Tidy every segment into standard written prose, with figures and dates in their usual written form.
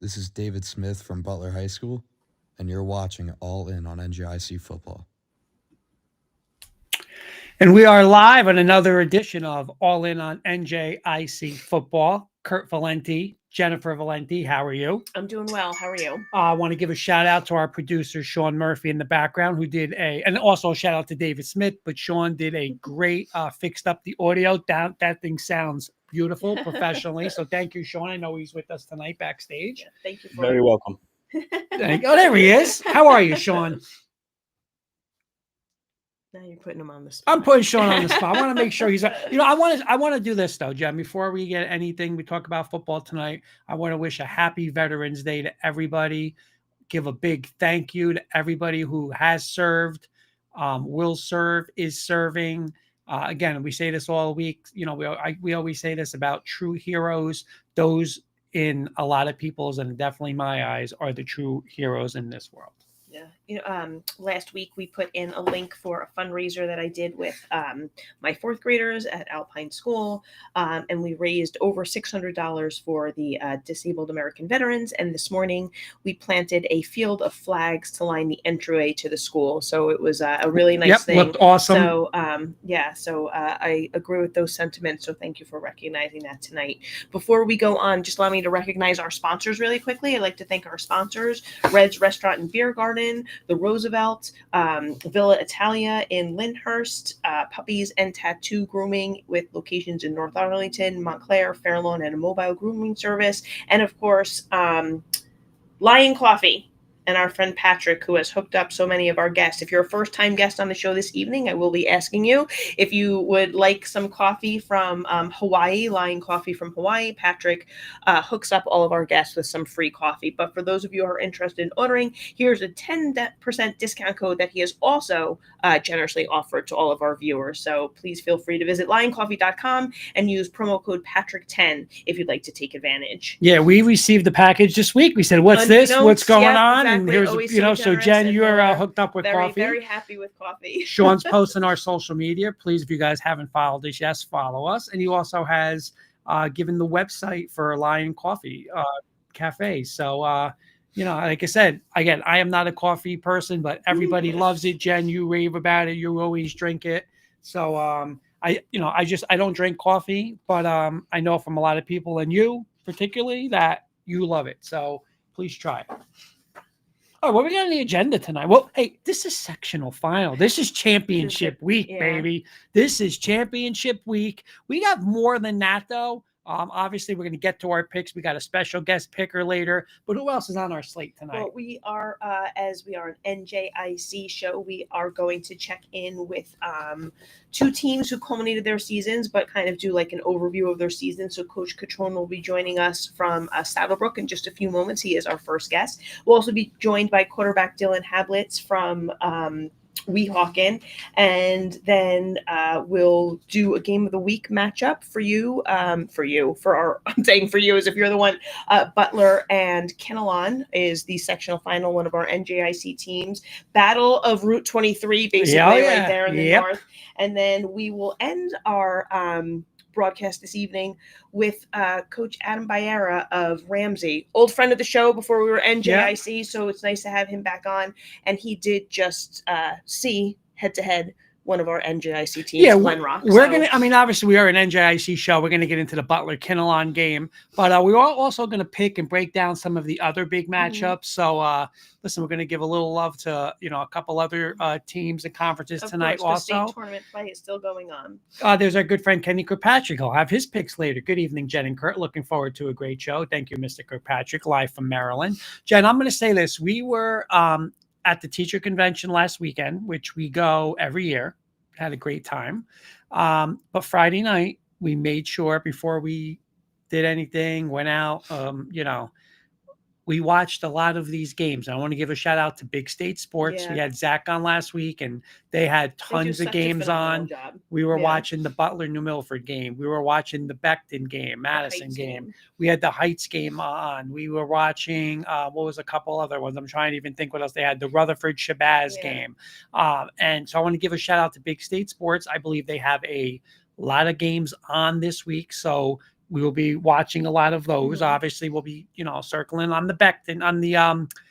This is David Smith from Butler High School, and you're watching All In on NJIC Football. And we are live on another edition of All In on NJIC Football. Kurt Valenti, Jennifer Valenti, how are you? I'm doing well. How are you? I want to give a shout out to our producer, Sean Murphy, in the background, who did and also a shout out to David Smith, but Sean did a great, fixed up the audio. That thing sounds beautiful professionally. So thank you, Sean. I know he's with us tonight backstage. Yeah, thank you for Very welcome. Oh, there he is. How are you, Sean? Now you're putting him on the spot. I'm putting Sean on the spot. I want to make sure he's, I want to do this though, Jen, before we get anything, we talk about football tonight. I want to wish a happy Veterans Day to everybody. Give a big thank you to everybody who has served, will serve, is serving. Again, we say this all week. We always say this about true heroes. Those in a lot of people's and definitely my eyes are the true heroes in this world. Yeah. Last week we put in a link for a fundraiser that I did with my fourth graders at Alpine School, and we raised over $600 for the disabled American veterans. And this morning we planted a field of flags to line the entryway to the school. So it was a really nice thing. Looked awesome. So I agree with those sentiments. So thank you for recognizing that tonight. Before we go on, just allow me to recognize our sponsors really quickly. I'd like to thank our sponsors: Red's Restaurant and Beer Garden, the Roosevelt, Villa Italia in Lyndhurst, Puppies and Tattoo Grooming with locations in North Arlington, Montclair, Fairlawn, and a mobile grooming service, and of course, Lion Coffee. And our friend Patrick, who has hooked up so many of our guests. If you're a first-time guest on the show this evening, I will be asking you if you would like some coffee from Hawaii, Lion Coffee from Hawaii. Patrick hooks up all of our guests with some free coffee. But for those of you who are interested in ordering, here's a 10% discount code that he has also generously offered to all of our viewers. So please feel free to visit lioncoffee.com and use promo code Patrick10 if you'd like to take advantage. Yeah, we received the package this week. We said, "What's this? What's going on?" Exactly. And here's, so Jen, you're hooked up with coffee. Very happy with coffee. Sean's posting our social media. Please, if you guys haven't followed us, yes, follow us. And he also has given the website for Lion Coffee Cafe. So, like I said, again, I am not a coffee person, but everybody loves it. Jen, you rave about it. You always drink it. So, I don't drink coffee, but I know from a lot of people, and you particularly, that you love it. So please try it. Oh, what we got on the agenda tonight? Well, hey, this is sectional final. This is championship week, baby. This is championship week. We got more than that, though. Obviously, we're going to get to our picks. We got a special guest picker later. But who else is on our slate tonight? Well, we are, as we are an NJIC show, we are going to check in with two teams who culminated their seasons, but kind of do like an overview of their season. So Coach Catrone will be joining us from Saddlebrook in just a few moments. He is our first guest. We'll also be joined by quarterback Dylan Hablitz from Weehawken, and then we'll do a game of the week matchup for you, I'm saying for you as if you're the one. Butler and Kinnelon is the sectional final, one of our NJIC teams. Battle of Route 23, basically right there in the north. And then we will end our broadcast this evening with Coach Adam Bayera of Ramsey, old friend of the show before we were NJIC. So it's nice to have him back on. And he did just see head-to-head one of our NJIC teams, Glen Rock. Obviously we are an NJIC show. We're going to get into the Butler-Kinnelon game, but we're also going to pick and break down some of the other big matchups. So, listen, we're going to give a little love to, a couple other teams and conferences tonight. The also, state tournament play is still going on. There's our good friend Kenny Kirkpatrick. He'll have his picks later. Good evening, Jen and Kurt. Looking forward to a great show. Thank you, Mr. Kirkpatrick, live from Maryland. Jen, I'm going to say this. We were at the teacher convention last weekend, which we go every year. Had a great time. But Friday night, we made sure before we did anything, went out, we watched a lot of these games. I want to give a shout out to Big State Sports. Yeah. We had Zach on last week, and they had tons of games on. We were watching the Butler New Milford game. We were watching the Beckton game, Madison game. We had the Heights game on. We were watching, what was a couple other ones? I'm trying to even think what else they had. The Rutherford Shabazz game. And so I want to give a shout out to Big State Sports. I believe they have a lot of games on this week. So We will be watching a lot of those. Mhm. Obviously, we'll be, circling on the Becton on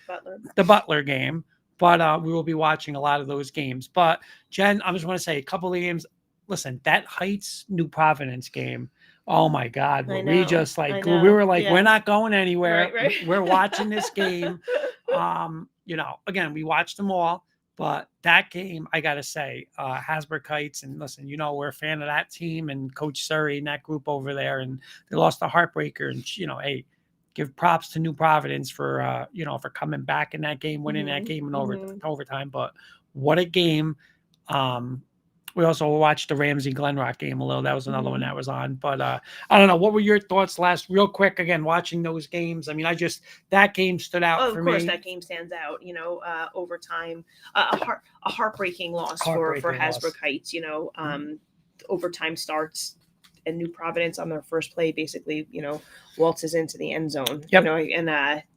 Butler. the Butler game, but we will be watching a lot of those games. But Jen, I just want to say a couple of games. Listen, that Heights New Providence game. Oh my God, I were we know. just I like we know. were like Yeah. we're not going anywhere. Right. We're watching this game. Again, we watched them all, but that game, I gotta say, Hasbrook Heights, and listen, we're a fan of that team and Coach Surrey and that group over there, and they lost the heartbreaker, and hey, give props to New Providence for coming back in that game, winning that Mhm. game in Mhm. overtime. But what a game! We also watched the Ramsey Glenrock game a little. That was another one that was on. But I don't know. What were your thoughts real quick? Again, watching those games. I mean, that game stood out Oh, for of course, me. that game stands out. Overtime, a heartbreaking loss for Heartbreaking loss. Hasbrook Heights. Overtime starts, and New Providence on their first play basically, waltzes into the end zone. Yep.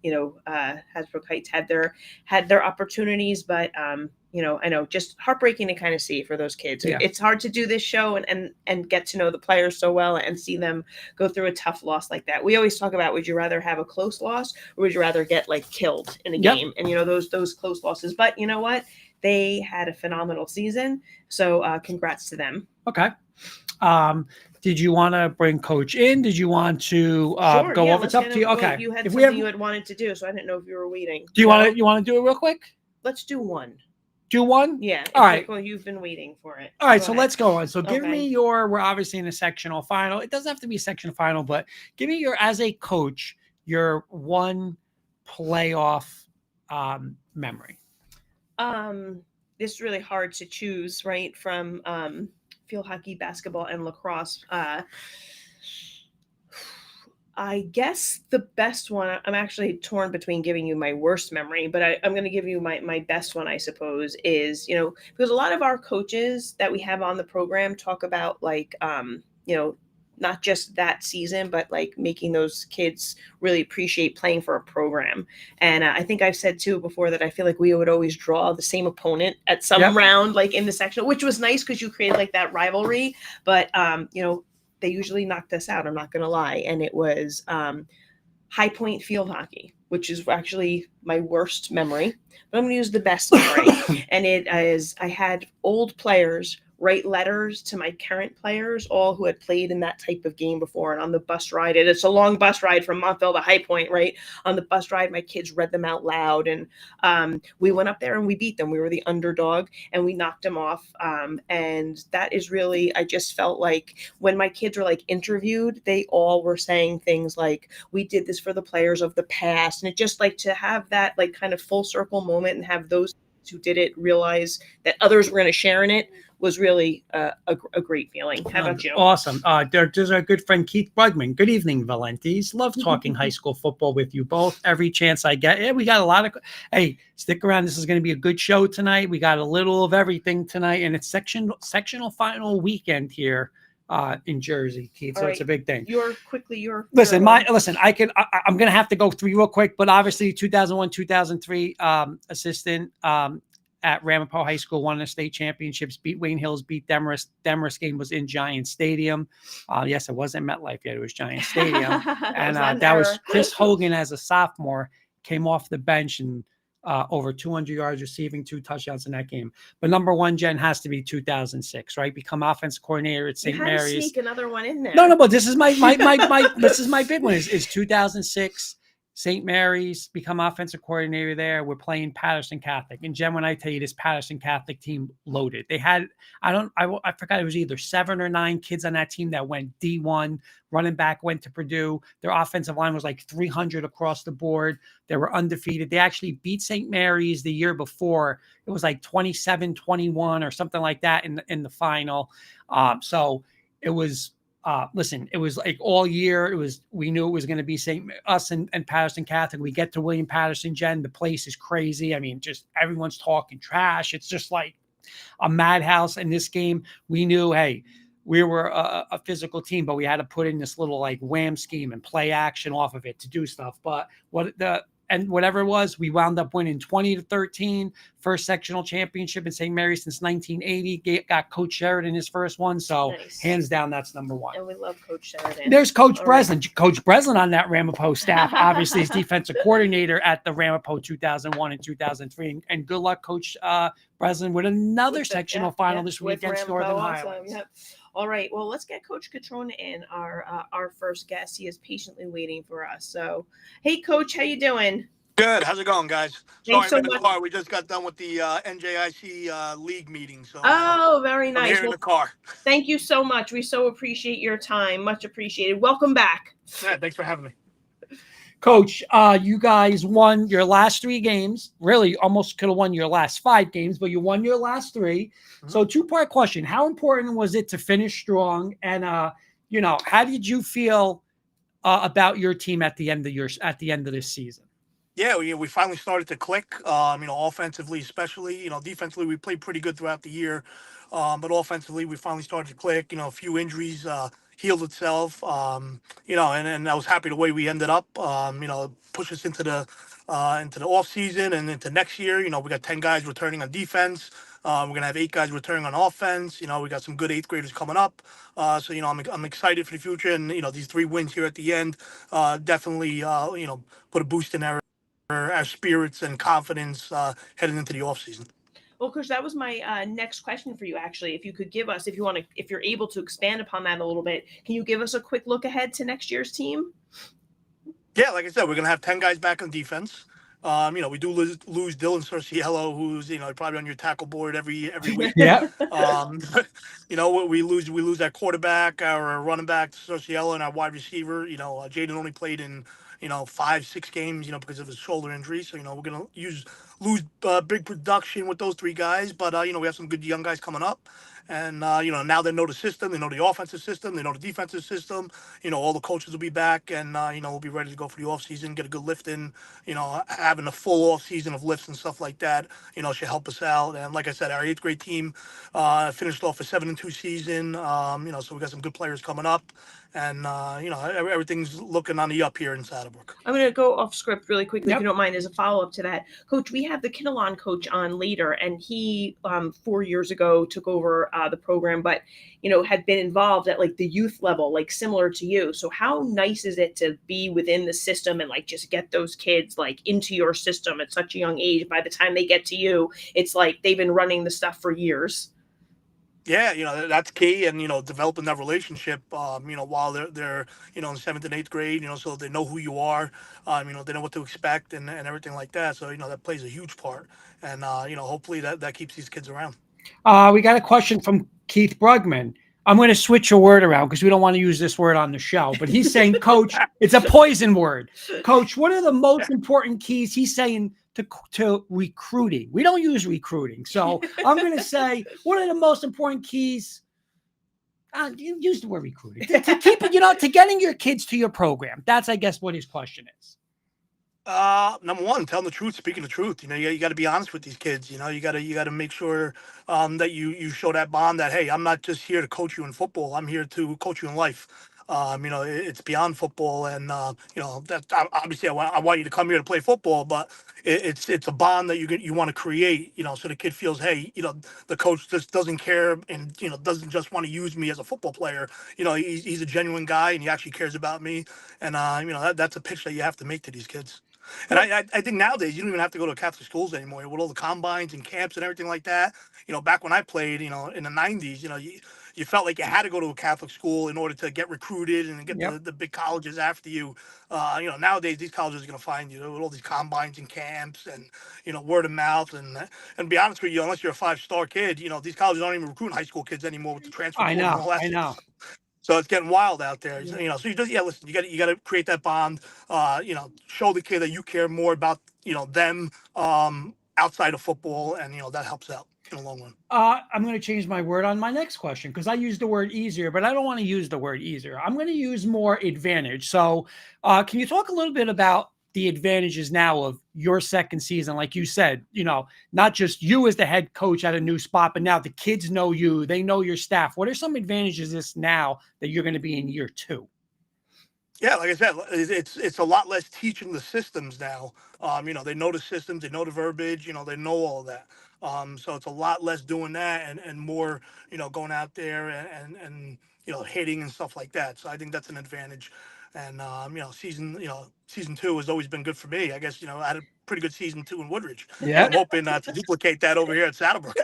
Hasbrook Heights had their opportunities, but I know, just heartbreaking to kind of see for those kids. Yeah. It's hard to do this show and get to know the players so well and see them go through a tough loss like that. We always talk about, would you rather have a close loss or would you rather get killed in a Yep. game? And those close losses. But you know what? They had a phenomenal season. So congrats to them. Okay. Did you want to bring Coach in? Did you want to Sure, go yeah, over? It's up to you. Okay. You had If something you had wanted to do, so I didn't know if you were waiting. Do you want to do it real quick? Let's do one. Do one? Yeah. All right. Well, you've been waiting for it. All right, Go so ahead. let's go on. So give Okay. me we're obviously in a sectional final. It doesn't have to be a sectional final, but give me as a coach, your one playoff memory. It's really hard to choose, right? From field hockey, basketball, and lacrosse. I guess the best one, I'm actually torn between giving you my worst memory, but I'm going to give you my best one, I suppose, is, because a lot of our coaches that we have on the program talk about not just that season, but making those kids really appreciate playing for a program. And I think I've said too before that I feel like we would always draw the same opponent at some round, in the sectional, which was nice because you created that rivalry. But, they usually knocked us out. I'm not going to lie. And it was High Point field hockey, which is actually my worst memory, but I'm going to use the best memory. And it is, I had old players write letters to my current players, all who had played in that type of game before. And on the bus ride, and it's a long bus ride from Montville to High Point, right? On the bus ride, my kids read them out loud. And we went up there and we beat them. We were the underdog and we knocked them off. And that is really, I just felt like when my kids were interviewed, they all were saying things like, we did this for the players of the past. And it just to have that kind of full circle moment and have those who did it realize that others were going to share in it was really a great feeling. How about you? Awesome. There's our good friend Keith Brugman. Good evening, Valentes. Love talking high school football with you both every chance I get. Yeah, we got a lot of. Hey, stick around. This is going to be a good show tonight. We got a little of everything tonight, and it's sectional final weekend here in Jersey, Keith. So it's a big thing. Listen. I'm going to have to go through real quick, but obviously 2001, 2003 assistant. At Ramapo High School, won the state championships, beat Wayne Hills, beat Demarest. Demarest game was in Giant Stadium. Yes, it wasn't MetLife yet. It was Giant Stadium. And that was Chris Hogan as a sophomore, came off the bench and over 200 yards receiving, 2 touchdowns in that game. But number one, Jen, has to be 2006, right? Become offensive coordinator at St. Mary's. Sneak another one in there. No, but this is my this is my big one is 2006. St. Mary's, become offensive coordinator there. We're playing Patterson Catholic. And Jen, when I tell you this Patterson Catholic team loaded, they had, I forgot, it was either 7 or 9 kids on that team that went D1. Running back went to Purdue. Their offensive line was 300 across the board. They were undefeated. They actually beat St. Mary's the year before. It was 27-21 or something like that in the final. So it was, listen, it was all year. We knew it was going to be us and Patterson Catholic. We get to William Patterson, Jen. The place is crazy. I mean, just everyone's talking trash. It's just like a madhouse. In this game, we knew, hey, we were a physical team, but we had to put in this little wham scheme and play action off of it to do stuff. But and whatever it was, we wound up winning 20-13, first sectional championship in St. Mary's since 1980. Got Coach Sheridan his first one. So Nice. hands down, that's number one. And we love Coach Sheridan. There's Coach All Breslin. Coach Breslin on that Ramapo staff, obviously, is defensive coordinator at the Ramapo 2001 and 2003. And good luck, Coach Breslin, with another sectional final this week against Northern Highlands. Yep. All right. Well, let's get Coach Catrona in, our first guest. He is patiently waiting for us. So, hey, Coach, how you doing? Good. How's it going, guys? Thanks Sorry, I'm so in the much. car. We just got done with the NJIC league meeting. So, Oh, very I'm nice. here in Well, the car. thank you so much. We so appreciate your time. Much appreciated. Welcome back. Yeah, thanks for having me. Coach, you guys won your last 3 games. Really, almost could have won your last 5 games, but you won your last 3. Mm-hmm. So, 2-part question: how important was it to finish strong? And how did you feel about your team at the end of this season? Yeah, we finally started to click. Offensively, especially. Defensively, we played pretty good throughout the year, but offensively, we finally started to click. A few injuries healed itself. And I was happy the way we ended up. Push us into the off season and into next year. We got 10 guys returning on defense. We're gonna have 8 guys returning on offense. We got some good 8th graders coming up. I'm excited for the future, and these 3 wins here at the end definitely put a boost in our spirits and confidence heading into the off season. Well, Coach, that was my next question for you. Actually, if you could give us, if you're able to expand upon that a little bit, can you give us a quick look ahead to next year's team? Yeah, like I said, we're gonna have 10 guys back on defense. We do lose Dylan Sorciello, who's probably on your tackle board every week. Yeah. We lose our quarterback, our running back Sorciello, and our wide receiver. Jaden only played in 5-6 games, because of his shoulder injury. So we're gonna lose big production with those 3 guys, but we have some good young guys coming up. And, now they know the system, they know the offensive system, they know the defensive system. All the coaches will be back, and, we'll be ready to go for the offseason, get a good lift in. Having a full offseason of lifts and stuff like that, should help us out. And like I said, our 8th grade team finished off a 7-2 season. So we got some good players coming up. And, everything's looking on the up here in Saddlebrook. I'm going to go off script really quickly, Yep. if you don't mind, as a follow-up to that. Coach, we have the Kinnelon coach on later, and he 4 years ago took over the program, but, had been involved at like the youth level, like similar to you. So how nice is it to be within the system and like just get those kids like into your system at such a young age? By the time they get to you, it's like they've been running the stuff for years. Yeah, that's key, and developing that relationship. While they're in 7th and 8th grade, so they know who you are. They know what to expect and everything like that. So that plays a huge part, and hopefully that keeps these kids around. We got a question from Keith Brugman. I'm going to switch a word around because we don't want to use this word on the show, but he's saying, Coach, it's a poison word. Coach, what are the most important keys? He's saying to recruiting. We don't use recruiting. So I'm going to say, what are the most important keys? You use the word recruiting to keep to getting your kids to your program. That's, I guess, what his question is. Number one, telling the truth, speaking the truth. You got to be honest with these kids. You got to make sure that you show that bond that, hey, I'm not just here to coach you in football. I'm here to coach you in life. It's beyond football, and that obviously I want you to come here to play football, but it's a bond that you want to create. So the kid feels, hey, the coach just doesn't care and doesn't just want to use me as a football player. He's a genuine guy and he actually cares about me, and that's a pitch that you have to make to these kids. And I think nowadays you don't even have to go to Catholic schools anymore with all the combines and camps and everything like that. Back when I played, in the 90s, you felt like you had to go to a Catholic school in order to get recruited and get the big colleges after you. Nowadays these colleges are going to find you with all these combines and camps and, word of mouth. And to be honest with you, unless you're a 5-star kid, these colleges aren't even recruiting high school kids anymore with the transfer portal and all that. I know. So it's getting wild out there. So you just listen. You got to create that bond. Show the kid that you care more about them outside of football, and that helps out in the long run. I'm going to change my word on my next question because I used the word easier, but I don't want to use the word easier. I'm going to use more advantage. So, can you talk a little bit about the advantages now of your second season? Like you said, not just you as the head coach at a new spot, but now the kids know you, they know your staff. What are some advantages this now that you're going to be in year 2? Yeah, like I said, it's a lot less teaching the systems now. They know the systems, they know the verbiage, they know all of that. So it's a lot less doing that and more, going out there and hitting and stuff like that. So I think that's an advantage. And season two has always been good for me. I guess I had a pretty good season two in Woodridge. So Yeah. I'm hoping to duplicate that over here at Saddlebrook.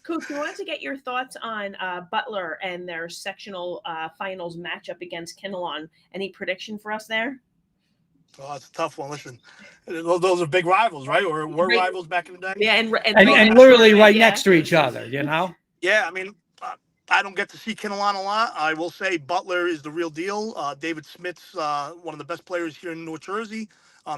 Coach, we wanted to get your thoughts on Butler and their sectional finals matchup against Kinnelon. Any prediction for us there? Oh, it's a tough one. Listen, those are big rivals, right? Or were Right. rivals back in the day. Yeah, and literally right yeah. next to each other, Yeah, I mean, I don't get to see Kinnelon a lot. I will say Butler is the real deal. David Smith's one of the best players here in North Jersey.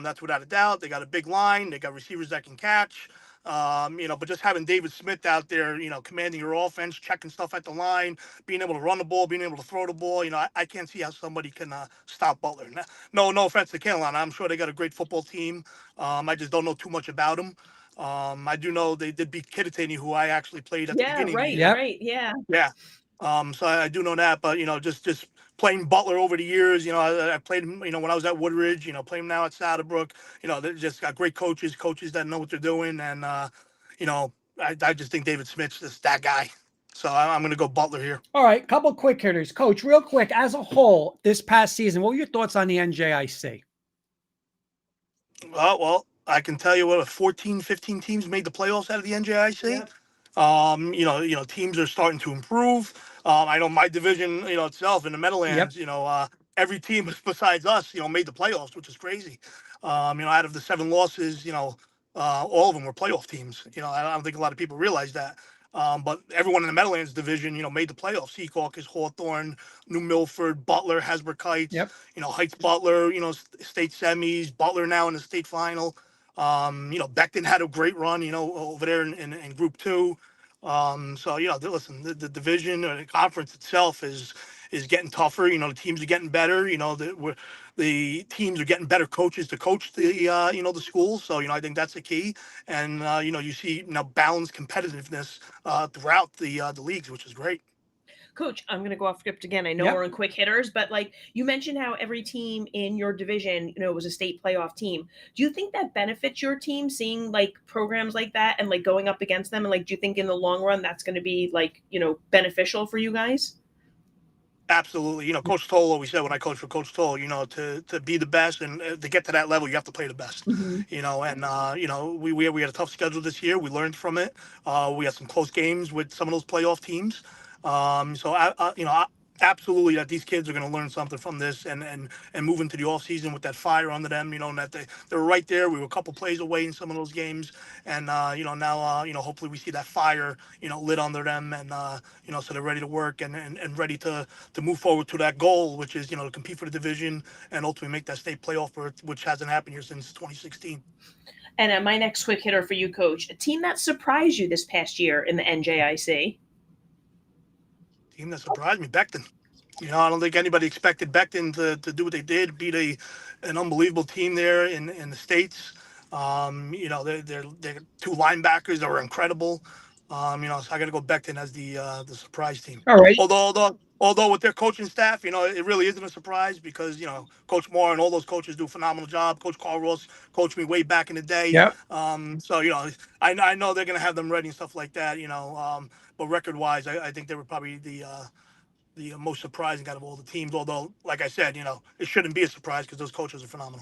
That's without a doubt. They got a big line. They got receivers that can catch. But just having David Smith out there, commanding your offense, checking stuff at the line, being able to run the ball, being able to throw the ball, I can't see how somebody can stop Butler. No offense to Kinnelon. I'm sure they got a great football team. I just don't know too much about them. I do know they did beat Kittatinny, who I actually played at the Yeah, beginning of the right, year. right, yeah. Yeah. So I do know that, but just playing Butler over the years, I played him, when I was at Woodridge, playing him now at Saddlebrook, they just got great coaches that know what they're doing. And, I just think David Smith's just that guy. So I'm going to go Butler here. All right, couple quick hitters. Coach, real quick, as a whole, this past season, what were your thoughts on the NJIC? Well, I can tell you what, 14, 15 teams made the playoffs out of the NJIC. Yep. Teams are starting to improve. I know my division, itself in the Meadowlands, every team besides us, made the playoffs, which is crazy. Out of the 7 losses, all of them were playoff teams. I don't think a lot of people realize that. But everyone in the Meadowlands division, made the playoffs. Secaucus, Hawthorne, New Milford, Butler, Hasbrook Heights, Yep. Heights Butler, state semis, Butler now in the state final. Beckton had a great run, over there in Group 2. Listen, the division or the conference itself is getting tougher. The teams are getting better. The teams are getting better coaches to coach the the schools. So I think that's the key. And you see balanced competitiveness throughout the leagues, which is great. Coach, I'm going to go off script again. I know Yep. we're in quick hitters, but like you mentioned how every team in your division, was a state playoff team. Do you think that benefits your team seeing like programs like that and like going up against them? And like, do you think in the long run that's going to be like, beneficial for you guys? Absolutely. Coach Toll always said when I coached for Coach Toll, to be the best and to get to that level, you have to play the best. Mm-hmm. We had a tough schedule this year. We learned from it. We had some close games with some of those playoff teams. Absolutely that these kids are going to learn something from this and move into the off season with that fire under them, and that they were right there. We were a couple plays away in some of those games. And, now, hopefully we see that fire, lit under them and, so they're ready to work and ready to move forward to that goal, which is, to compete for the division and ultimately make that state playoff berth, which hasn't happened here since 2016. And my next quick hitter for you, Coach, a team that surprised you this past year in the NJIC. Team that surprised me, Beckton. I don't think anybody expected Beckton to do what they did, beat an unbelievable team there in the States. Their 2 linebackers are incredible. So I got to go Beckton as the surprise team. All right. Although with their coaching staff, it really isn't a surprise because, Coach Moore and all those coaches do a phenomenal job. Coach Carl Ross coached me way back in the day. Yep. I know they're going to have them ready and stuff like that, but record-wise, I think they were probably the most surprising out of all the teams. Although, like I said, it shouldn't be a surprise because those coaches are phenomenal.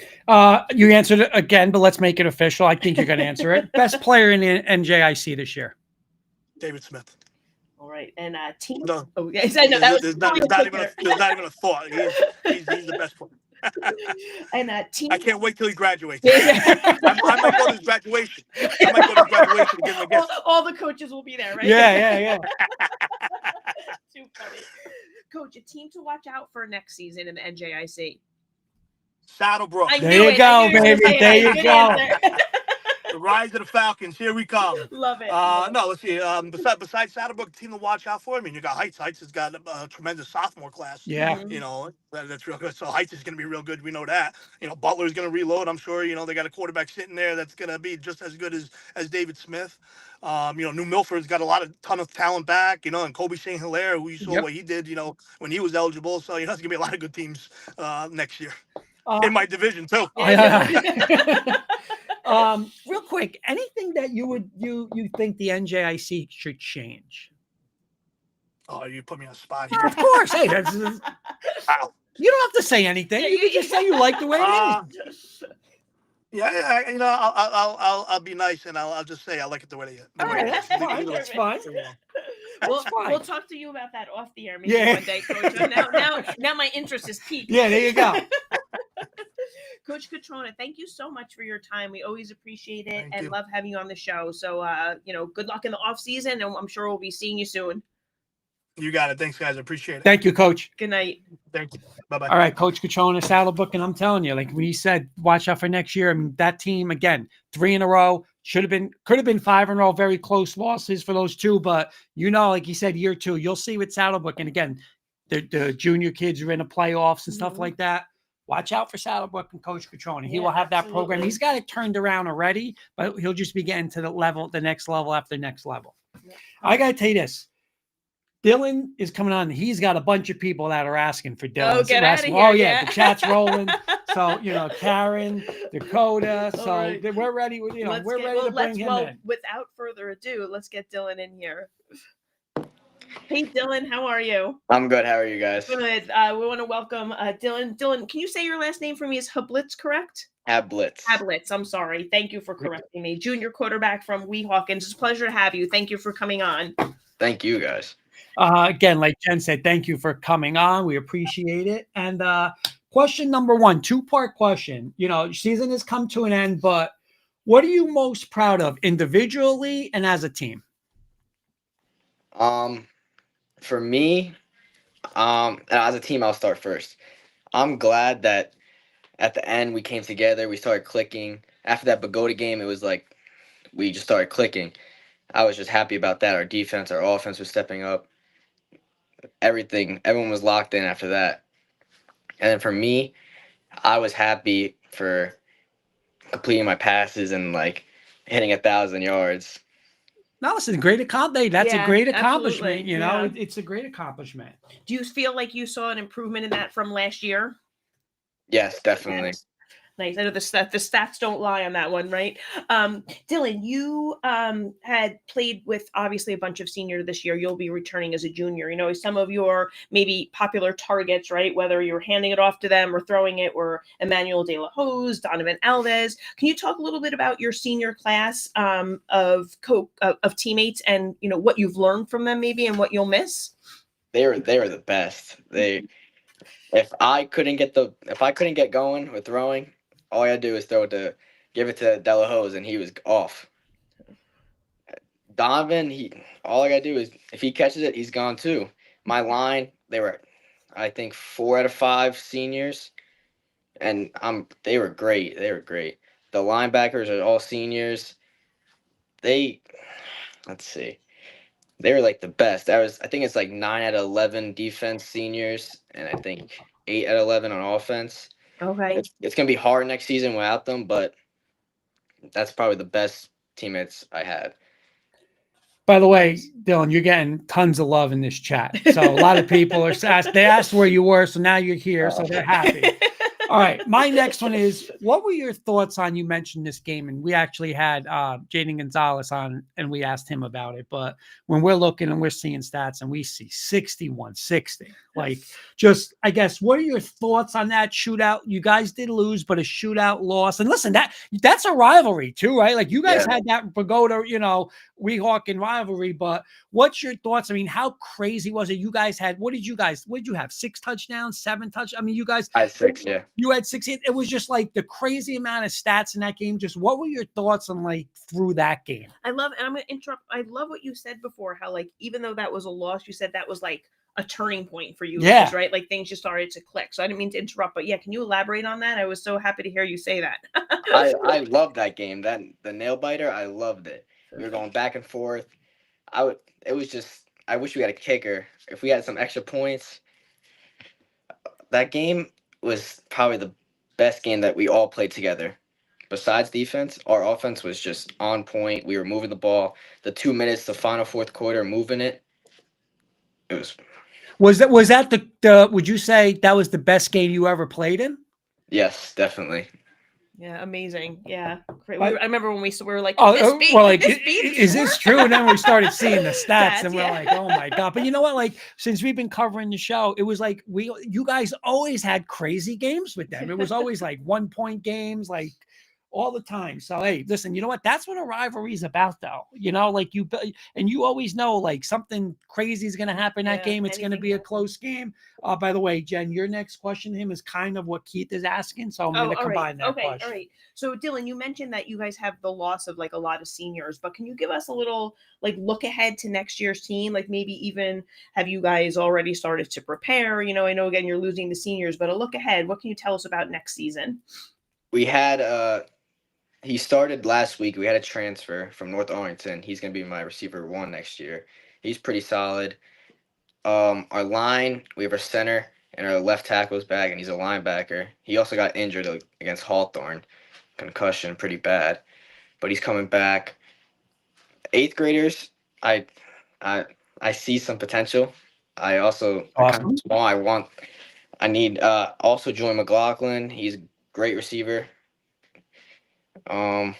You answered it again, but let's make it official. I think you're going to answer it. Best player in the NJIC this year? David Smith. All right, and team. No, oh yes, I know that there's was not probably even a thought. He's the best player. And team. I can't wait till he graduates. I might go to his graduation. And give him a gift. All the coaches will be there, right? Yeah. Too funny. Coach, a team to watch out for next season in the NJIC. Saddlebrook. There you go, baby. There you go. rise of the Falcons. Here we come. Love it. No, let's see. Besides Saddlebrook, team to watch out for. I mean, you got Heights. Heights has got a tremendous sophomore class. Yeah. Mhm. You know, that's real good. So Heights is going to be real good. We know that. You know, Butler's going to reload. I'm sure. You know, they got a quarterback sitting there that's going to be just as good as David Smith. You know, New Milford's got a ton of talent back. You know, and Kobe St. Hilaire, who you saw Yep. what he did. You know, when he was eligible. So you know, it's going to be a lot of good teams next year Uh, in my division too. Real quick, anything that you think the NJIC should change? Oh, you put me on the spot Of here. course. Hey, that's Wow. you don't have to say anything. You can just say you like the way it is. Yeah, you know, I'll be nice and I'll just say I like it the way it is. All right, that's fine. Either way. That's fine. We'll, fine. we'll talk to you about that off the air maybe Yeah. one day, Coach. Now my interest is piqued. Yeah, there you go. Coach Catrona, thank you so much for your time. We always appreciate it Thank and you. love having you on the show. So, you know, good luck in the off season, and I'm sure we'll be seeing you soon. You got it. Thanks, guys. I appreciate it. Thank you, Coach. Good night. Thank you. Bye-bye. All right, Coach Catrona, Saddlebook, and I'm telling you, like when he said, watch out for next year. I mean, that team again, 3 in a row, could have been 5 in a row, very close losses for those 2. But you know, like he said, year 2, you'll see with Saddlebook, and again, the junior kids are in the playoffs and stuff like that. Watch out for Saddlebrook and Coach Catrona. He will have that program. absolutely. He's got it turned around already, but he'll just be getting to the next level after the next level. Yeah. I got to tell you this. Dylan is coming on. He's got a bunch of people that are asking for Dylan. Oh, get outta here, Oh, yeah. yeah. The chat's rolling. So, you know, Karen, Dakota. All So right. we're ready. You know, Let's we're get- ready to bring let's- him well, in. without further ado, let's get Dylan in here. Hey, Dylan, how are you? I'm good. How are you guys? Good. We want to welcome Dylan. Dylan, can you say your last name for me? Is Hablitz correct? Hablitz. Hablitz. I'm sorry. Thank you for correcting me. Junior quarterback from Weehawkins. It's a pleasure to have you. Thank you for coming on. Thank you guys. Again, like Jen said, thank you for coming on. We appreciate it. And question number 1, 2-part question. You know, season has come to an end, but what are you most proud of individually and as a team? For me, as a team, I'll start first. I'm glad that at the end we came together. We started clicking. After that Bogota game, it was like we just started clicking. I was just happy about that. Our defense, our offense was stepping up. Everyone was locked in after that. And then for me, I was happy for completing my passes and like hitting 1,000 yards. No, listen, great accomplishment. That's Yeah, a great accomplishment. absolutely. You know, Yeah. it's a great accomplishment. Do you feel like you saw an improvement in that from last year? Yes, definitely. Yes. Nice. I know the stats don't lie on that one, right? Dylan, you had played with obviously a bunch of seniors this year. You'll be returning as a junior. You know, some of your maybe popular targets, right? Whether you're handing it off to them or throwing it, were Emmanuel De La Hoz, Donovan Alves. Can you talk a little bit about your senior class of teammates and you know what you've learned from them, maybe, and what you'll miss? They were the best. If I couldn't get going with throwing, all I gotta do is give it to De La Hoz, and he was off. Donovan, all I gotta do is if he catches it, he's gone too. My line, they were, I think 4 out of 5 seniors, and they were great. They were great. The linebackers are all seniors. Let's see. They were like the best. I think it's like 9 out of 11 defense seniors, and I think 8 out of 11 on offense. Okay. It's gonna be hard next season without them, but that's probably the best teammates I had. By the way, Dylan, you're getting tons of love in this chat. So a lot of people they asked where you were, so now you're here, so they're happy. All right, my next one is, what were your thoughts on, you mentioned this game, and we actually had Jaden Gonzalez on, and we asked him about it, but when we're looking and we're seeing stats and we see 61-60, like just, I guess, what are your thoughts on that shootout? You guys did lose, but a shootout loss. And listen, that's a rivalry too, right? Like you guys had that Pagoda, you know, Weehawken rivalry, but what's your thoughts? I mean, how crazy was it? You guys had, what did you have? 6 touchdowns, 7 touchdowns? I mean, you guys. I had 6, yeah. You had 6. It was just like the crazy amount of stats in that game. Just what were your thoughts on like through that game? I love, and I'm going to interrupt. I love what you said before, how like, even though that was a loss, you said that was like a turning point for you Yeah. guys, right? Like things just started to click. So I didn't mean to interrupt, but yeah, can you elaborate on that? I was so happy to hear you say that. I loved that game. The nail biter, I loved it. We were going back and forth. It was just, I wish we had a kicker. If we had some extra points, that game was probably the best game that we all played together. Besides defense, our offense was just on point. We were moving the ball. The 2 minutes, the final fourth quarter, moving it. It was, Was that the would you say that was the best game you ever played in? yes, definitely. Yeah, amazing. Yeah, great. But- I remember when we were like, Oh, this beat, well, like, this beat is this true? And then we started seeing the stats, and we're yeah. like, oh my god! But you know what? Like, since we've been covering the show, it was like you guys always had crazy games with them. It was always like 1-point games, like all the time. So hey, listen, you know what? That's what a rivalry is about, though. You know, like you always know like something crazy is going to happen that Yeah, game. It's going to anything be a can close game. By the way, Jen, your next question to him is kind of what Keith is asking, so I'm Oh, going to all right. combine that Okay, question. all right. So Dylan, you mentioned that you guys have the loss of like a lot of seniors, but can you give us a little like look ahead to next year's team? Like maybe even have you guys already started to prepare? You know, I know again you're losing the seniors, but a look ahead. What can you tell us about next season? We had he started last week. We had a transfer from North Arlington. He's gonna be my receiver 1 next year. He's pretty solid. Our line, we have our center and our left tackle is back, and he's a linebacker. He also got injured against Hawthorne, concussion, pretty bad, but he's coming back. Eighth graders, I, I, I see some potential. I also they're kind Awesome. of small. I need also Joey McLaughlin. He's a great receiver. Um,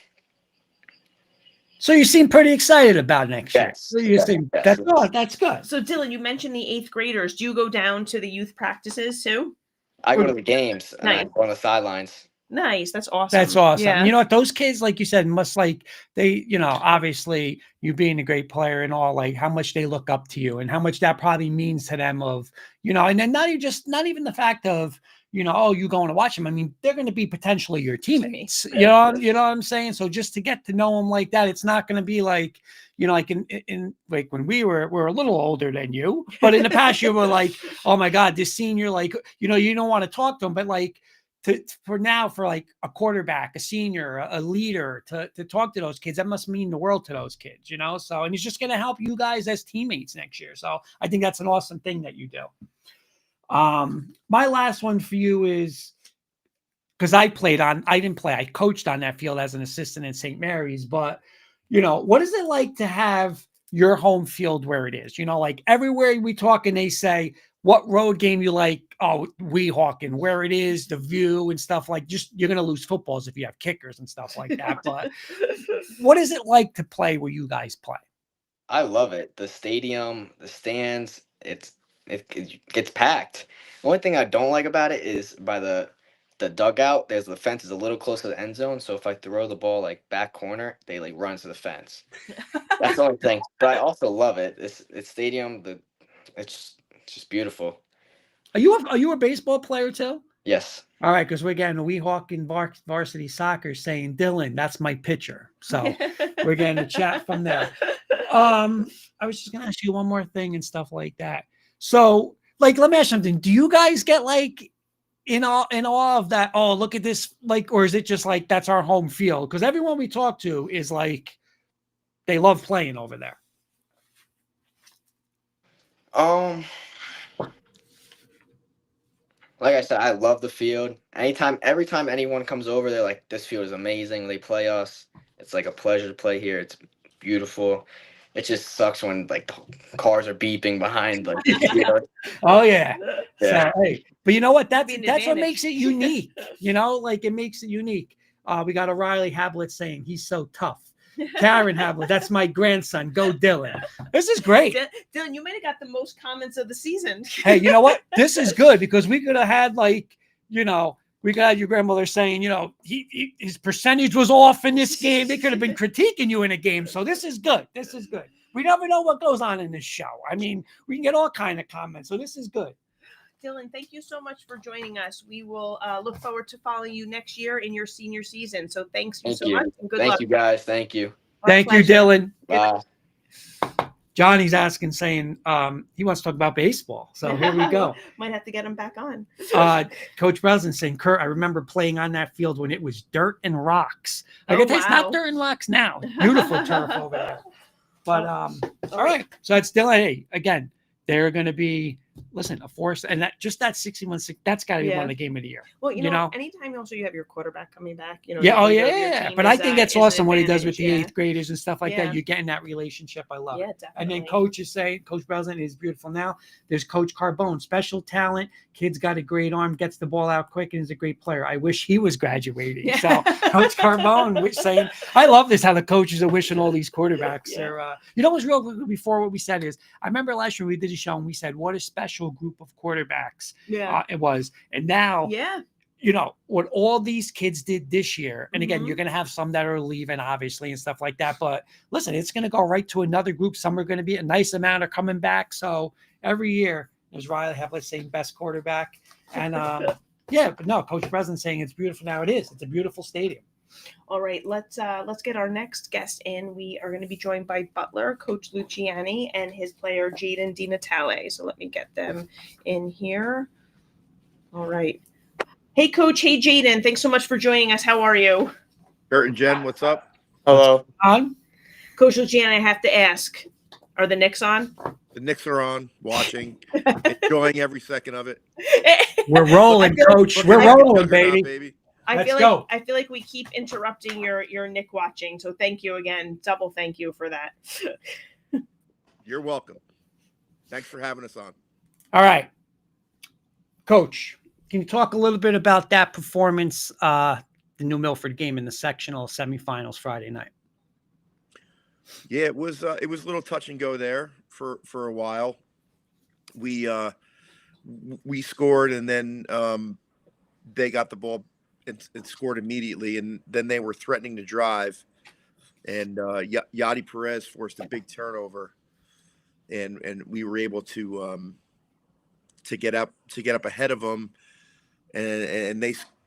So you seem pretty excited about next year. Yes, So you yes, seem yes. that's good. That's good. So Dylan, you mentioned the eighth graders. Do you go down to the youth practices too? I go to the games and I Nice. go on the sidelines. Nice. That's awesome. That's awesome. Yeah. You know what? Those kids, like you said, must like they, you know, obviously you being a great player and all, like how much they look up to you and how much that probably means to them of, you know, and then not even the fact of, you know, oh, you going to watch them. I mean, they're going to be potentially your teammates. You know what I'm saying? So just to get to know them like that, it's not going to be like, you know, like in like when we're a little older than you, but in the past you were like, oh my God, this senior, like, you know, you don't want to talk to them, but like, for like a quarterback, a senior, a leader to talk to those kids, that must mean the world to those kids, you know? So, and it's just going to help you guys as teammates next year. So I think that's an awesome thing that you do. My last one for you is, because I didn't play, I coached on that field as an assistant in St. Mary's, but you know, what is it like to have your home field where it is? You know, like everywhere we talk and they say, what road game you like? Oh, Weehawken, where it is, the view and stuff like just you're going to lose footballs if you have kickers and stuff like that. But what is it like to play where you guys play? I love it. The stadium, the stands, it gets packed. The only thing I don't like about it is by the dugout, there's the fence is a little close to the end zone. So if I throw the ball like back corner, they like run to the fence. That's the only thing. But I also love it. It's stadium, it's just beautiful. Are you a baseball player too? Yes. All right, because we're getting a Weehawken varsity soccer saying, Dylan, that's my pitcher. So we're getting a chat from there. I was just gonna ask you one more thing and stuff like that. So, like, let me ask you something. Do you guys get like in awe of that? Oh, look at this, like, or is it just like that's our home field? Because everyone we talk to is like they love playing over there. Like I said, I love the field. Every time anyone comes over, they're like, "This field is amazing." They play us. It's like a pleasure to play here. It's beautiful. It just sucks when like the cars are beeping behind like the field. Oh yeah. Yeah. So, hey, but you know what? That's Be an what advantage. makes it unique. You know, like it makes it unique. We got a Riley Hablett saying he's so tough. Karen Hablett, that's my grandson. Go Dylan. This is great. Dylan, you might have got the most comments of the season. Hey, you know what? This is good because we could have had like, you know, we got your grandmother saying, you know, his percentage was off in this game. They could have been critiquing you in a game. So this is good. This is good. We never know what goes on in this show. I mean, we can get all kind of comments. So this is good. Dylan, thank you so much for joining us. We will look forward to following you next year in your senior season. So thanks Thank so you. much and good Thank luck. you guys. Thank you. Our Thank you, pleasure. Dylan. Bye. Johnny's asking, saying he wants to talk about baseball. So here we go. Might have to get him back on. Coach Breslin saying, Kurt, I remember playing on that field when it was dirt and rocks. Like, Oh, it's not wow. dirt and rocks now. Beautiful turf over there. But all right. So it's still, hey, again, they're going to be, listen, a force. And that 61, that's got to be one of the game of the year. Well, you know, anytime also you have your quarterback coming back, you know. Yeah. Oh, your yeah. team But I think that's is an awesome what he does with advantage, the 8th graders and stuff like Yeah. that. You're getting that relationship. I love it. definitely. And then Coach is saying, Coach Breslin is beautiful now. There's Coach Carbone, special talent. Kid's got a great arm, gets the ball out quick, and is a great player. I wish he was graduating. Yeah. So Coach Carbone was saying, I love this, how the coaches are wishing all these quarterbacks. Yeah. They're, you know what's real before what we said is, I remember last year we did a show and we said, what a special group of quarterbacks it was. And now, you know, what all these kids did this year, and again, you're going to have some that are leaving, obviously, and stuff like that. But listen, it's going to go right to another group. Some are going to be a nice amount are coming back. So every year, there's Riley have, let's say, best quarterback. And yeah, but no, Coach Breslin saying it's beautiful. Now it is. It's a beautiful stadium. All right, let's get our next guest in. We are going to be joined by Butler, Coach Luciani, and his player Jaden DiNatale. So let me get them in here. All right. Hey, Coach. Hey, Jaden. Thanks so much for joining us. How are you? Kurt and Jen, what's up? Hello. On? Coach Luciani, I have to ask, are the Knicks on? The Knicks are on, watching, enjoying every second of it. We're rolling, Coach. We're rolling, baby. I feel go. like we keep interrupting your Nick watching. So thank you again. Double thank you for that. You're welcome. Thanks for having us on. All right. Coach, can you talk a little bit about that performance, the New Milford game in the sectional semifinals Friday night? Yeah, it was a little touch and go there for a while. We scored, and then they got the ball and scored immediately, and then they were threatening to drive, and Yadi Perez forced a big turnover, and we were able to get up ahead of them, and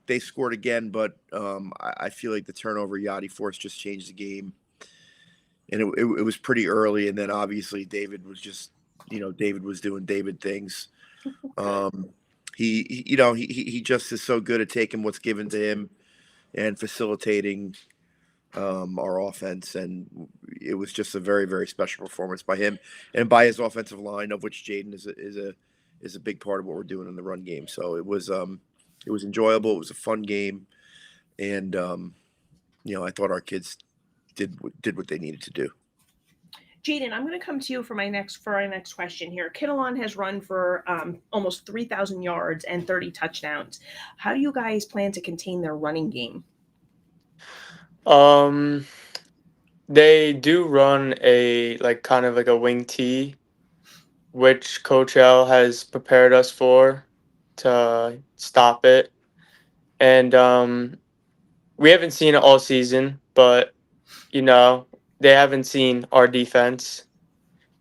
they scored again, but I feel like the turnover Yadi forced just changed the game, and it was pretty early, and then obviously David was just, David was doing David things. He just is so good at taking what's given to him and facilitating our offense, and it was just a very, very special performance by him and by his offensive line, of which Jaden is a big part of what we're doing in the run game. So it was enjoyable. It was a fun game, and I thought our kids did what they needed to do. Jaden, I'm going to come to you for our next question here. Kinnelon has run for almost 3,000 yards and 30 touchdowns. How do you guys plan to contain their running game? They do run kind of like a wing T, which Coach L has prepared us for to stop it. And we haven't seen it all season, but they haven't seen our defense,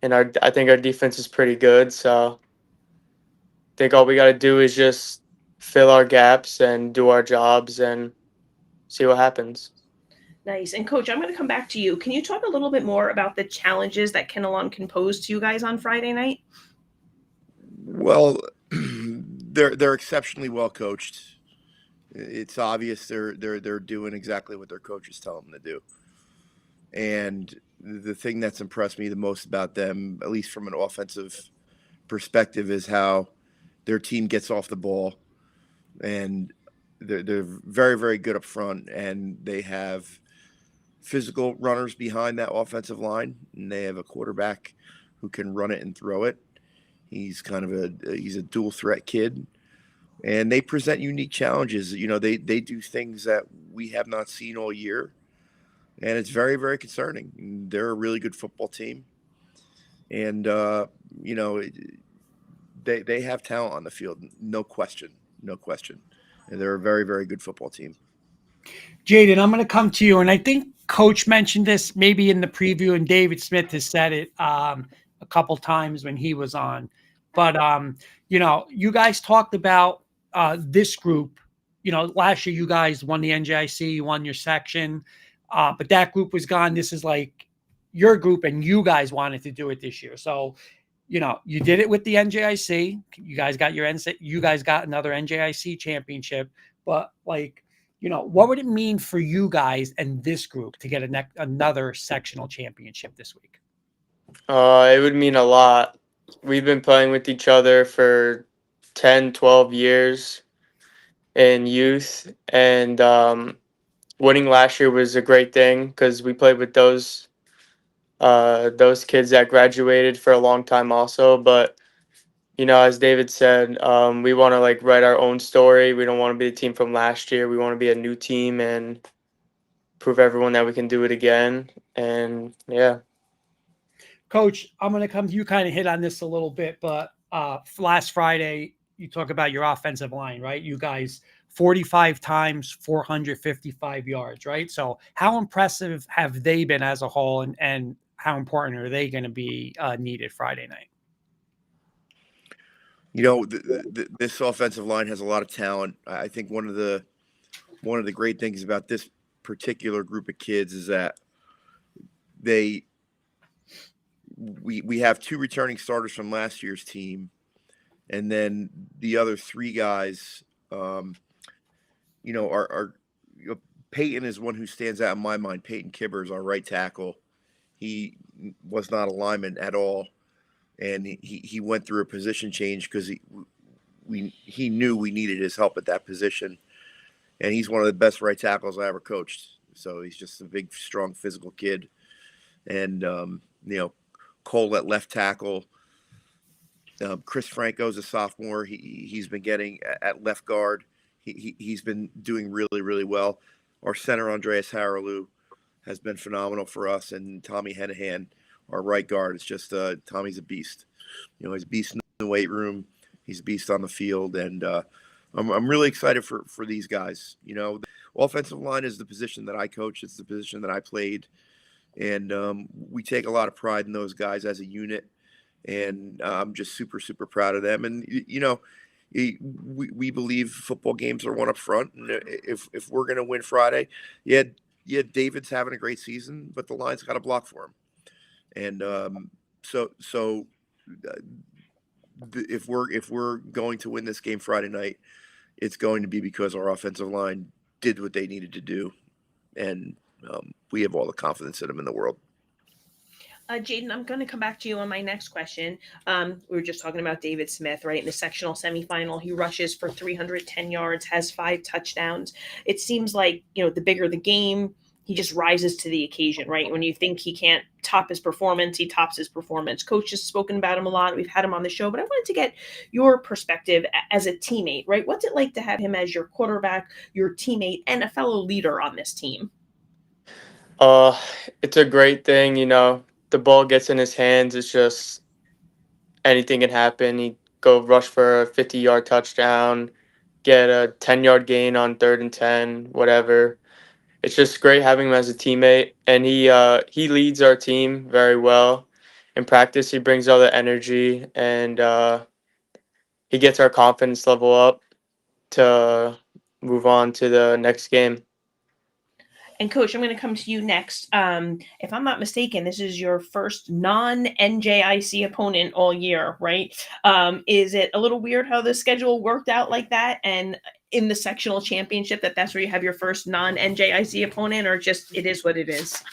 and I think our defense is pretty good. So I think all we got to do is just fill our gaps and do our jobs and see what happens. Nice. And Coach, I'm going to come back to you. Can you talk a little bit more about the challenges that Kinnelon can pose to you guys on Friday night? Well, they're exceptionally well coached. It's obvious they're doing exactly what their coaches tell them to do. And the thing that's impressed me the most about them, at least from an offensive perspective, is how their team gets off the ball, and they're very, very good up front, and they have physical runners behind that offensive line, and they have a quarterback who can run it and throw it. He's kind of he's a dual threat kid, and they present unique challenges. They do things that we have not seen all year. And it's very, very concerning. They're a really good football team. And, they have talent on the field. No question. And they're a very, very good football team. Jaden, I'm going to come to you. And I think Coach mentioned this maybe in the preview, and David Smith has said it a couple times when he was on. But, you guys talked about this group. Last year you guys won the NJIC, you won your section. But that group was gone. This is like, your group and you guys wanted to do it this year. So, you did it with the NJIC. You guys got you guys got another NJIC championship. But what would it mean for you guys and this group to get another sectional championship this week? It would mean a lot. We've been playing with each other for 10, 12 years in youth, and winning last year was a great thing because we played with those kids that graduated for a long time also. But as David said, we want to write our own story. We don't want to be the team from last year. We want to be a new team and prove everyone that we can do it again. And yeah. Coach, I'm going to come to you, kind of hit on this a little bit, but last Friday, you talk about your offensive line, right? You guys 45 times, 455 yards, right? So how impressive have they been as a whole, and how important are they going to be needed Friday night? This offensive line has a lot of talent. I think one of the great things about this particular group of kids is that we have 2 returning starters from last year's team, and then the other 3 guys, Peyton is one who stands out in my mind. Peyton Kibber is our right tackle. He was not a lineman at all, and he went through a position change because he knew we needed his help at that position, and he's one of the best right tackles I ever coached. So he's just a big, strong, physical kid, and Cole at left tackle. Chris Franco's a sophomore. He's been getting at left guard. He's been doing really, really well. Our center, Andreas Haralou, has been phenomenal for us, and Tommy Hennahan, our right guard, is just Tommy's a beast. He's a beast in the weight room. He's a beast on the field, and I'm really excited for these guys. The offensive line is the position that I coach. It's the position that I played, and we take a lot of pride in those guys as a unit, and I'm just super, super proud of them. And we believe football games are won up front, and if we're going to win Friday, David's having a great season, but the line's got to block for him. And if we're going to win this game Friday night, it's going to be because our offensive line did what they needed to do, and we have all the confidence in them in the world. Jaden, I'm going to come back to you on my next question. We were just talking about David Smith, right? In the sectional semifinal, he rushes for 310 yards, has 5 touchdowns. It seems like, the bigger the game, he just rises to the occasion, right? When you think he can't top his performance, he tops his performance. Coach has spoken about him a lot. We've had him on the show, but I wanted to get your perspective as a teammate, right? What's it like to have him as your quarterback, your teammate, and a fellow leader on this team? It's a great thing, the ball gets in his hands. It's just anything can happen. He go rush for a 50-yard touchdown, get a 10-yard gain on 3rd and 10, whatever. It's just great having him as a teammate, and he leads our team very well. In practice, he brings all the energy, and he gets our confidence level up to move on to the next game. And Coach, I'm going to come to you next. If I'm not mistaken, this is your first non-NJIC opponent all year, right? Is it a little weird how the schedule worked out like that? And in the sectional championship, that's where you have your first non-NJIC opponent, or just it is what it is?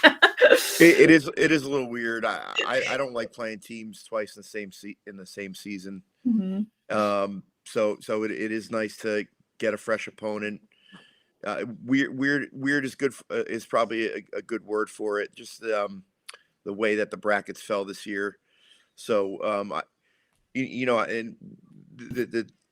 It is a little weird. I don't like playing teams twice in the same season. Mm-hmm. So it is nice to get a fresh opponent. Weird is good. Is probably a good word for it. Just the way that the brackets fell this year. So and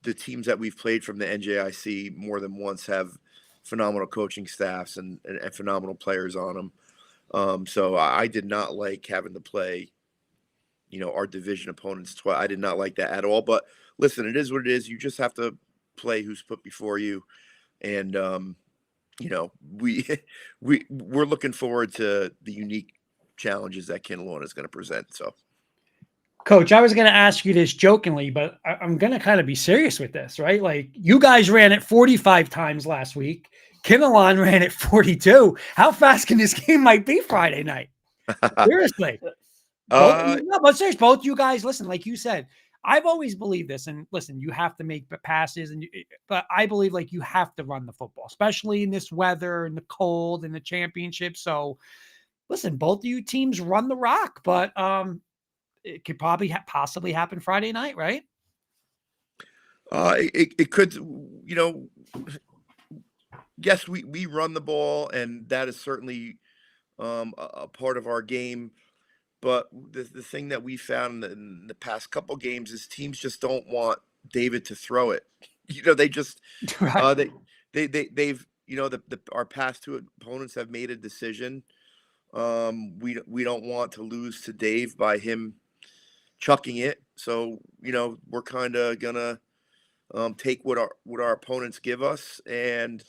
the teams that we've played from the NJIC more than once have phenomenal coaching staffs and phenomenal players on them. So I did not like having to play, our division opponents twice. I did not like that at all. But listen, it is what it is. You just have to play who's put before you, and we're looking forward to the unique challenges that Kinnelon is going to present. So, Coach, I was going to ask you this jokingly, but I'm going to kind of be serious with this, right? Like, you guys ran it 45 times last week. Kinnelon ran it 42. How fast can this game might be Friday night? Seriously. But seriously, both you guys, listen, like you said, I've always believed this. And listen, you have to make passes, but I believe like you have to run the football, especially in this weather and the cold and the championship. So listen, both of you teams run the rock, but it could probably possibly happen Friday night, right? It could, yes, we run the ball, and that is certainly a part of our game. But the thing that we found in the past couple games is teams just don't want David to throw it. They just Right. they've our past two opponents have made a decision. We don't want to lose to Dave by him chucking it. So we're kind of gonna take what our opponents give us, and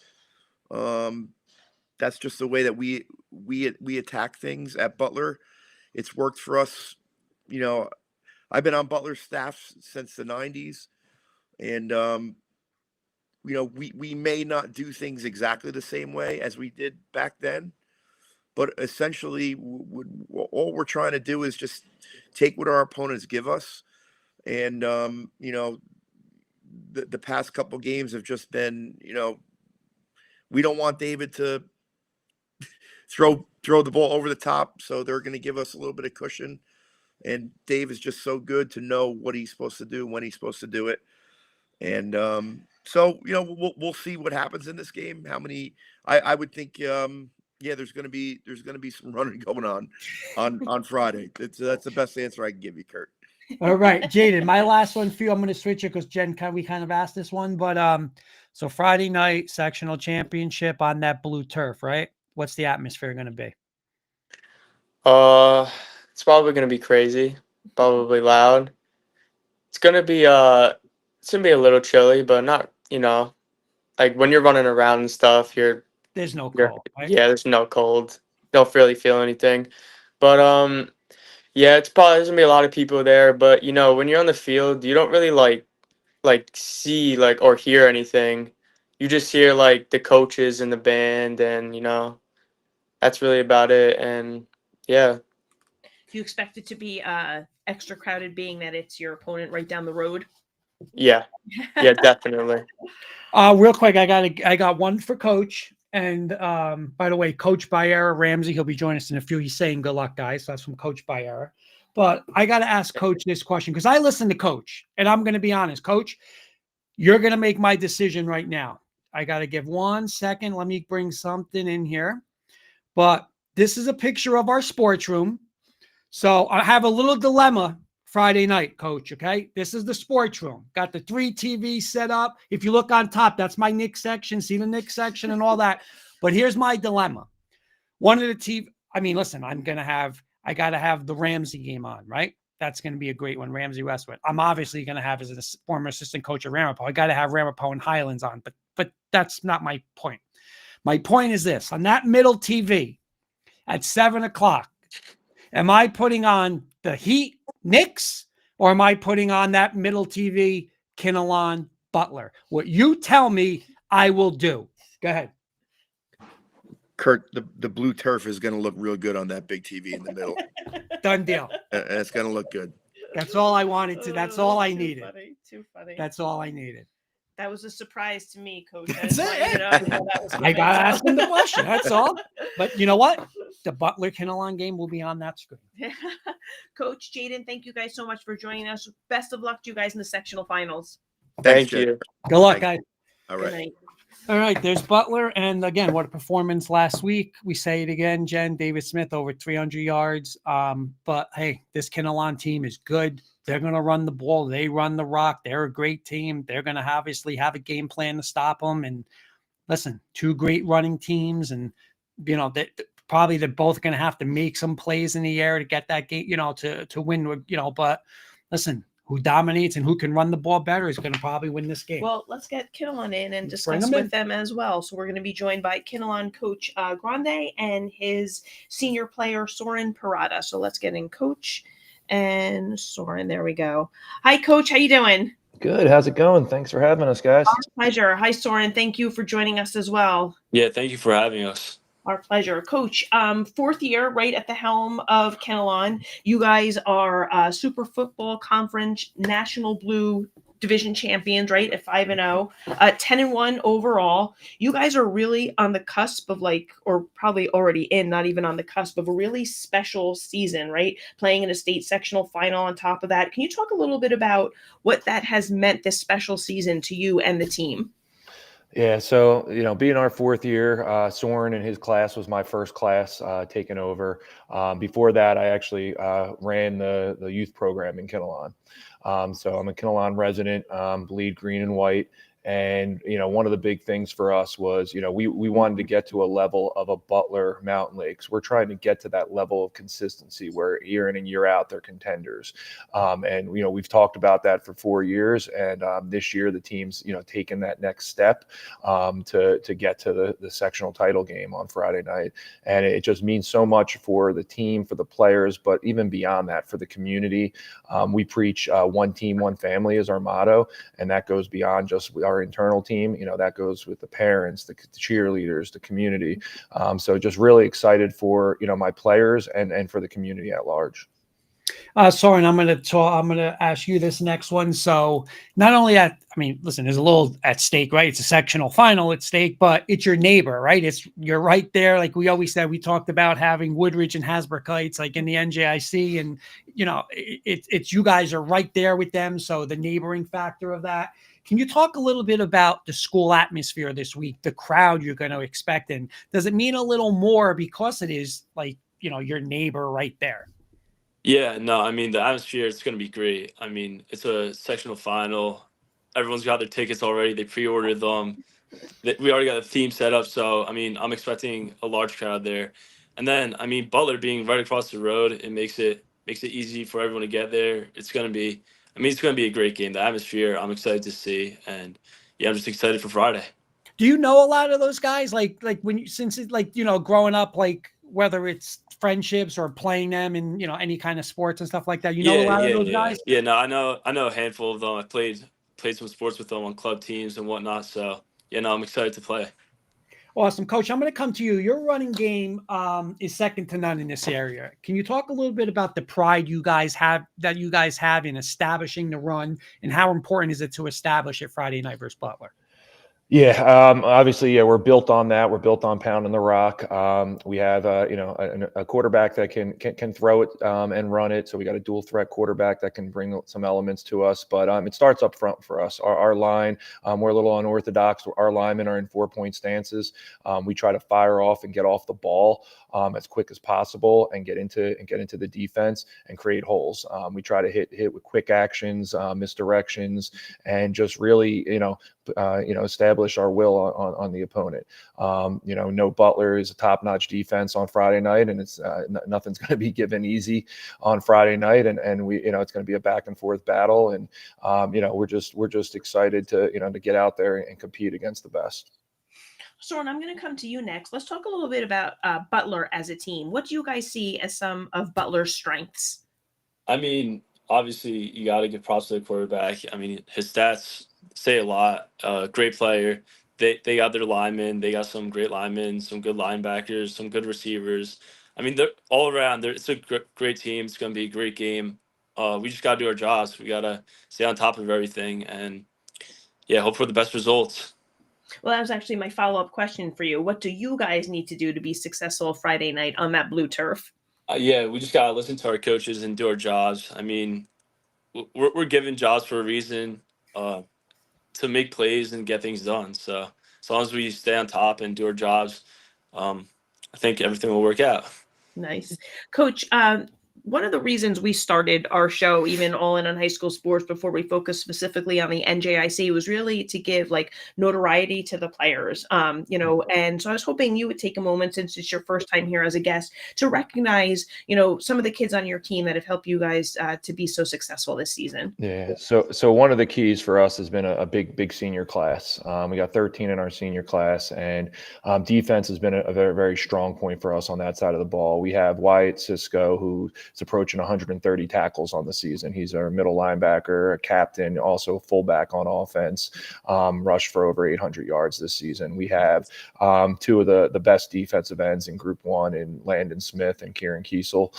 that's just the way that we attack things at Butler. It's worked for us. I've been on Butler's staff since the '90s, and we may not do things exactly the same way as we did back then, but essentially, all we're trying to do is just take what our opponents give us, and the past couple games have just been, we don't want David to throw the ball over the top, so they're going to give us a little bit of cushion. And Dave is just so good to know what he's supposed to do, when he's supposed to do it. And so we'll see what happens in this game. How many? I would think there's going to be some running going on Friday. That's the best answer I can give you, Kurt. All right, Jaden, my last one for you. I'm going to switch it because Jen, we kind of asked this one, but so Friday night sectional championship on that blue turf, right? What's the atmosphere going to be? It's probably going to be crazy, probably loud. It's going to be a little chilly, but not, like when you're running around and stuff, there's no cold, right? Yeah, there's no cold. Don't really feel anything. But yeah, there's going to be a lot of people there, but when you're on the field, you don't really like see or hear anything. You just hear the coaches and the band, and that's really about it. And yeah. Do you expect it to be extra crowded, being that it's your opponent right down the road? Yeah, definitely. Real quick, I got one for Coach. And by the way, Coach Byera Ramsey, he'll be joining us in a few. He's saying good luck, guys. So that's from Coach Byera. But I got to ask Coach this question because I listen to Coach, and I'm going to be honest, Coach, you're going to make my decision right now. I got to give 1 second. Let me bring something in here. But this is a picture of our sports room. So I have a little dilemma Friday night, Coach, okay? This is the sports room. Got the 3 TVs set up. If you look on top, that's my Knicks section. See the Knicks section and all that. But here's my dilemma. One of the TV, listen, I got to have the Ramsey game on, right? That's going to be a great one, Ramsey Westwood. I'm obviously going to have as a former assistant coach of Ramapo. I got to have Ramapo and Highlands on, but that's not my point. My point is this: on that middle TV at 7 o'clock, am I putting on the Heat Knicks, or am I putting on that middle TV Kinnelon Butler? What you tell me, I will do. Go ahead. Kurt, the blue turf is going to look real good on that big TV in the middle. Done deal. And it's going to look good. That's all I wanted to. That's all I needed. Too funny. That's all I needed. That was a surprise to me, Coach. That's it. I got to ask him the question. That's all. But you know what? The Butler Kinnelon game will be on that screen. Coach Jaden, thank you guys so much for joining us. Best of luck to you guys in the sectional finals. Thanks, Thank you. Good luck, guys. All Good right. night. All right, there's Butler. And again, what a performance last week. We say it again, Jen, David Smith, over 300 yards. But hey, this Kinnelon team is good. They're going to run the ball. They run the rock. They're a great team. They're going to obviously have a game plan to stop them. And listen, 2 great running teams. And, probably they're both going to have to make some plays in the air to get that game, to win, but listen, who dominates and who can run the ball better is going to probably win this game. Well, let's get Kinnelon in and Bring discuss them with in. them as well. So we're going to be joined by Kinnelon coach Grande and his senior player Soren Parada. So let's get in Coach and Soren. There we go. Hi, Coach. How you doing? Good. How's it going? Thanks for having us, guys. Our pleasure. Hi, Soren. Thank you for joining us as well. Yeah, thank you for having us. Our pleasure. Coach, fourth year right at the helm of Kenilon. You guys are Super Football Conference National Blue Division champions, right, at 5-0, 10-1 overall. You guys are really on the cusp of or probably already not even on the cusp of a really special season, right? Playing in a state sectional final on top of that. Can you talk a little bit about what that has meant this special season to you and the team? Yeah, so being our fourth year, Soren and his class was my first class taking over. Before that, I actually ran the youth program in Kinnelon. So I'm a Kinnelon resident, bleed green and white. And one of the big things for us was we wanted to get to a level of a Butler Mountain Lakes. We're trying to get to that level of consistency where year in and year out they're contenders. And we've talked about that for 4 years, and this year the team's taken that next step to get to the sectional title game on Friday night. And it just means so much for the team, for the players, but even beyond that, for the community. We preach one team, one family is our motto, and that goes beyond just our internal team. That goes with the parents, the cheerleaders, the community. So just really excited for my players and for the community at large. Soren, I'm going to ask you this next one. So not only listen, there's a little at stake, right? It's a sectional final at stake, but it's your neighbor, right? You're right there. Like we always said, we talked about having Woodridge and Hasbrook Heights, like in the NJIC, and it's you guys are right there with them. So the neighboring factor of that. Can you talk a little bit about the school atmosphere this week, the crowd you're going to expect, and does it mean a little more because it is your neighbor right there? Yeah, no, I mean, the atmosphere is going to be great. I mean, it's a sectional final. Everyone's got their tickets already. They pre-ordered them. We already got a theme set up. So, I mean, I'm expecting a large crowd there. And then, I mean, Butler being right across the road, it makes it easy for everyone to get there. It's going to be a great game. The atmosphere, I'm excited to see. And yeah, I'm just excited for Friday. Do you know a lot of those guys? Like when you, since it's growing up, whether it's friendships or playing them in, any kind of sports and stuff like that, a lot of those guys? Yeah, no, I know a handful of them. I played some sports with them on club teams and whatnot. So yeah, no, I'm excited to play. Awesome. Coach, I'm going to come to you. Your running game is second to none in this area. Can you talk a little bit about the pride you guys have in establishing the run, and how important is it to establish it Friday night versus Butler? Yeah, obviously, we're built on that. We're built on pounding the rock. We have, a quarterback that can throw it and run it. So we got a dual threat quarterback that can bring some elements to us. But it starts up front for us. Our line, we're a little unorthodox. Our linemen are in 4-point stances. We try to fire off and get off the ball as quick as possible and get into the defense and create holes. We try to hit with quick actions, misdirections, and just really, establish our will on the opponent. No Butler is a top-notch defense on Friday night, and it's nothing's going to be given easy on Friday night, and we it's going to be a back and forth battle, and we're just excited to to get out there and compete against the best. Soren, I'm going to come to you next. Let's talk a little bit about Butler as a team. What do you guys see as some of Butler's strengths? I mean, obviously, you got to give props to the quarterback. I mean, his stats say a lot. Great player. They got their linemen. They got some great linemen, some good linebackers, some good receivers. I mean, they're all around. It's a great team. It's going to be a great game. We just got to do our jobs. We got to stay on top of everything and, yeah, hope for the best results. Well, that was actually my follow-up question for you. What do you guys need to do to be successful Friday night on that blue turf? Yeah, we just got to listen to our coaches and do our jobs. I mean, we're given jobs for a reason, to make plays and get things done. So as long as we stay on top and do our jobs, I think everything will work out. Nice. Coach, one of the reasons we started our show, even All In on High School Sports, before we focused specifically on the NJIC, was really to give notoriety to the players. And so I was hoping you would take a moment, since it's your first time here as a guest, to recognize, some of the kids on your team that have helped you guys to be so successful this season. Yeah. So one of the keys for us has been a big senior class. We got 13 in our senior class, and defense has been a very, very strong point for us on that side of the ball. We have Wyatt Cisco, who He's approaching 130 tackles on the season. He's our middle linebacker, a captain, also fullback on offense. Rushed for over 800 yards this season. We have two of the best defensive ends in Group 1 in Landon Smith and Kieran Kiesel.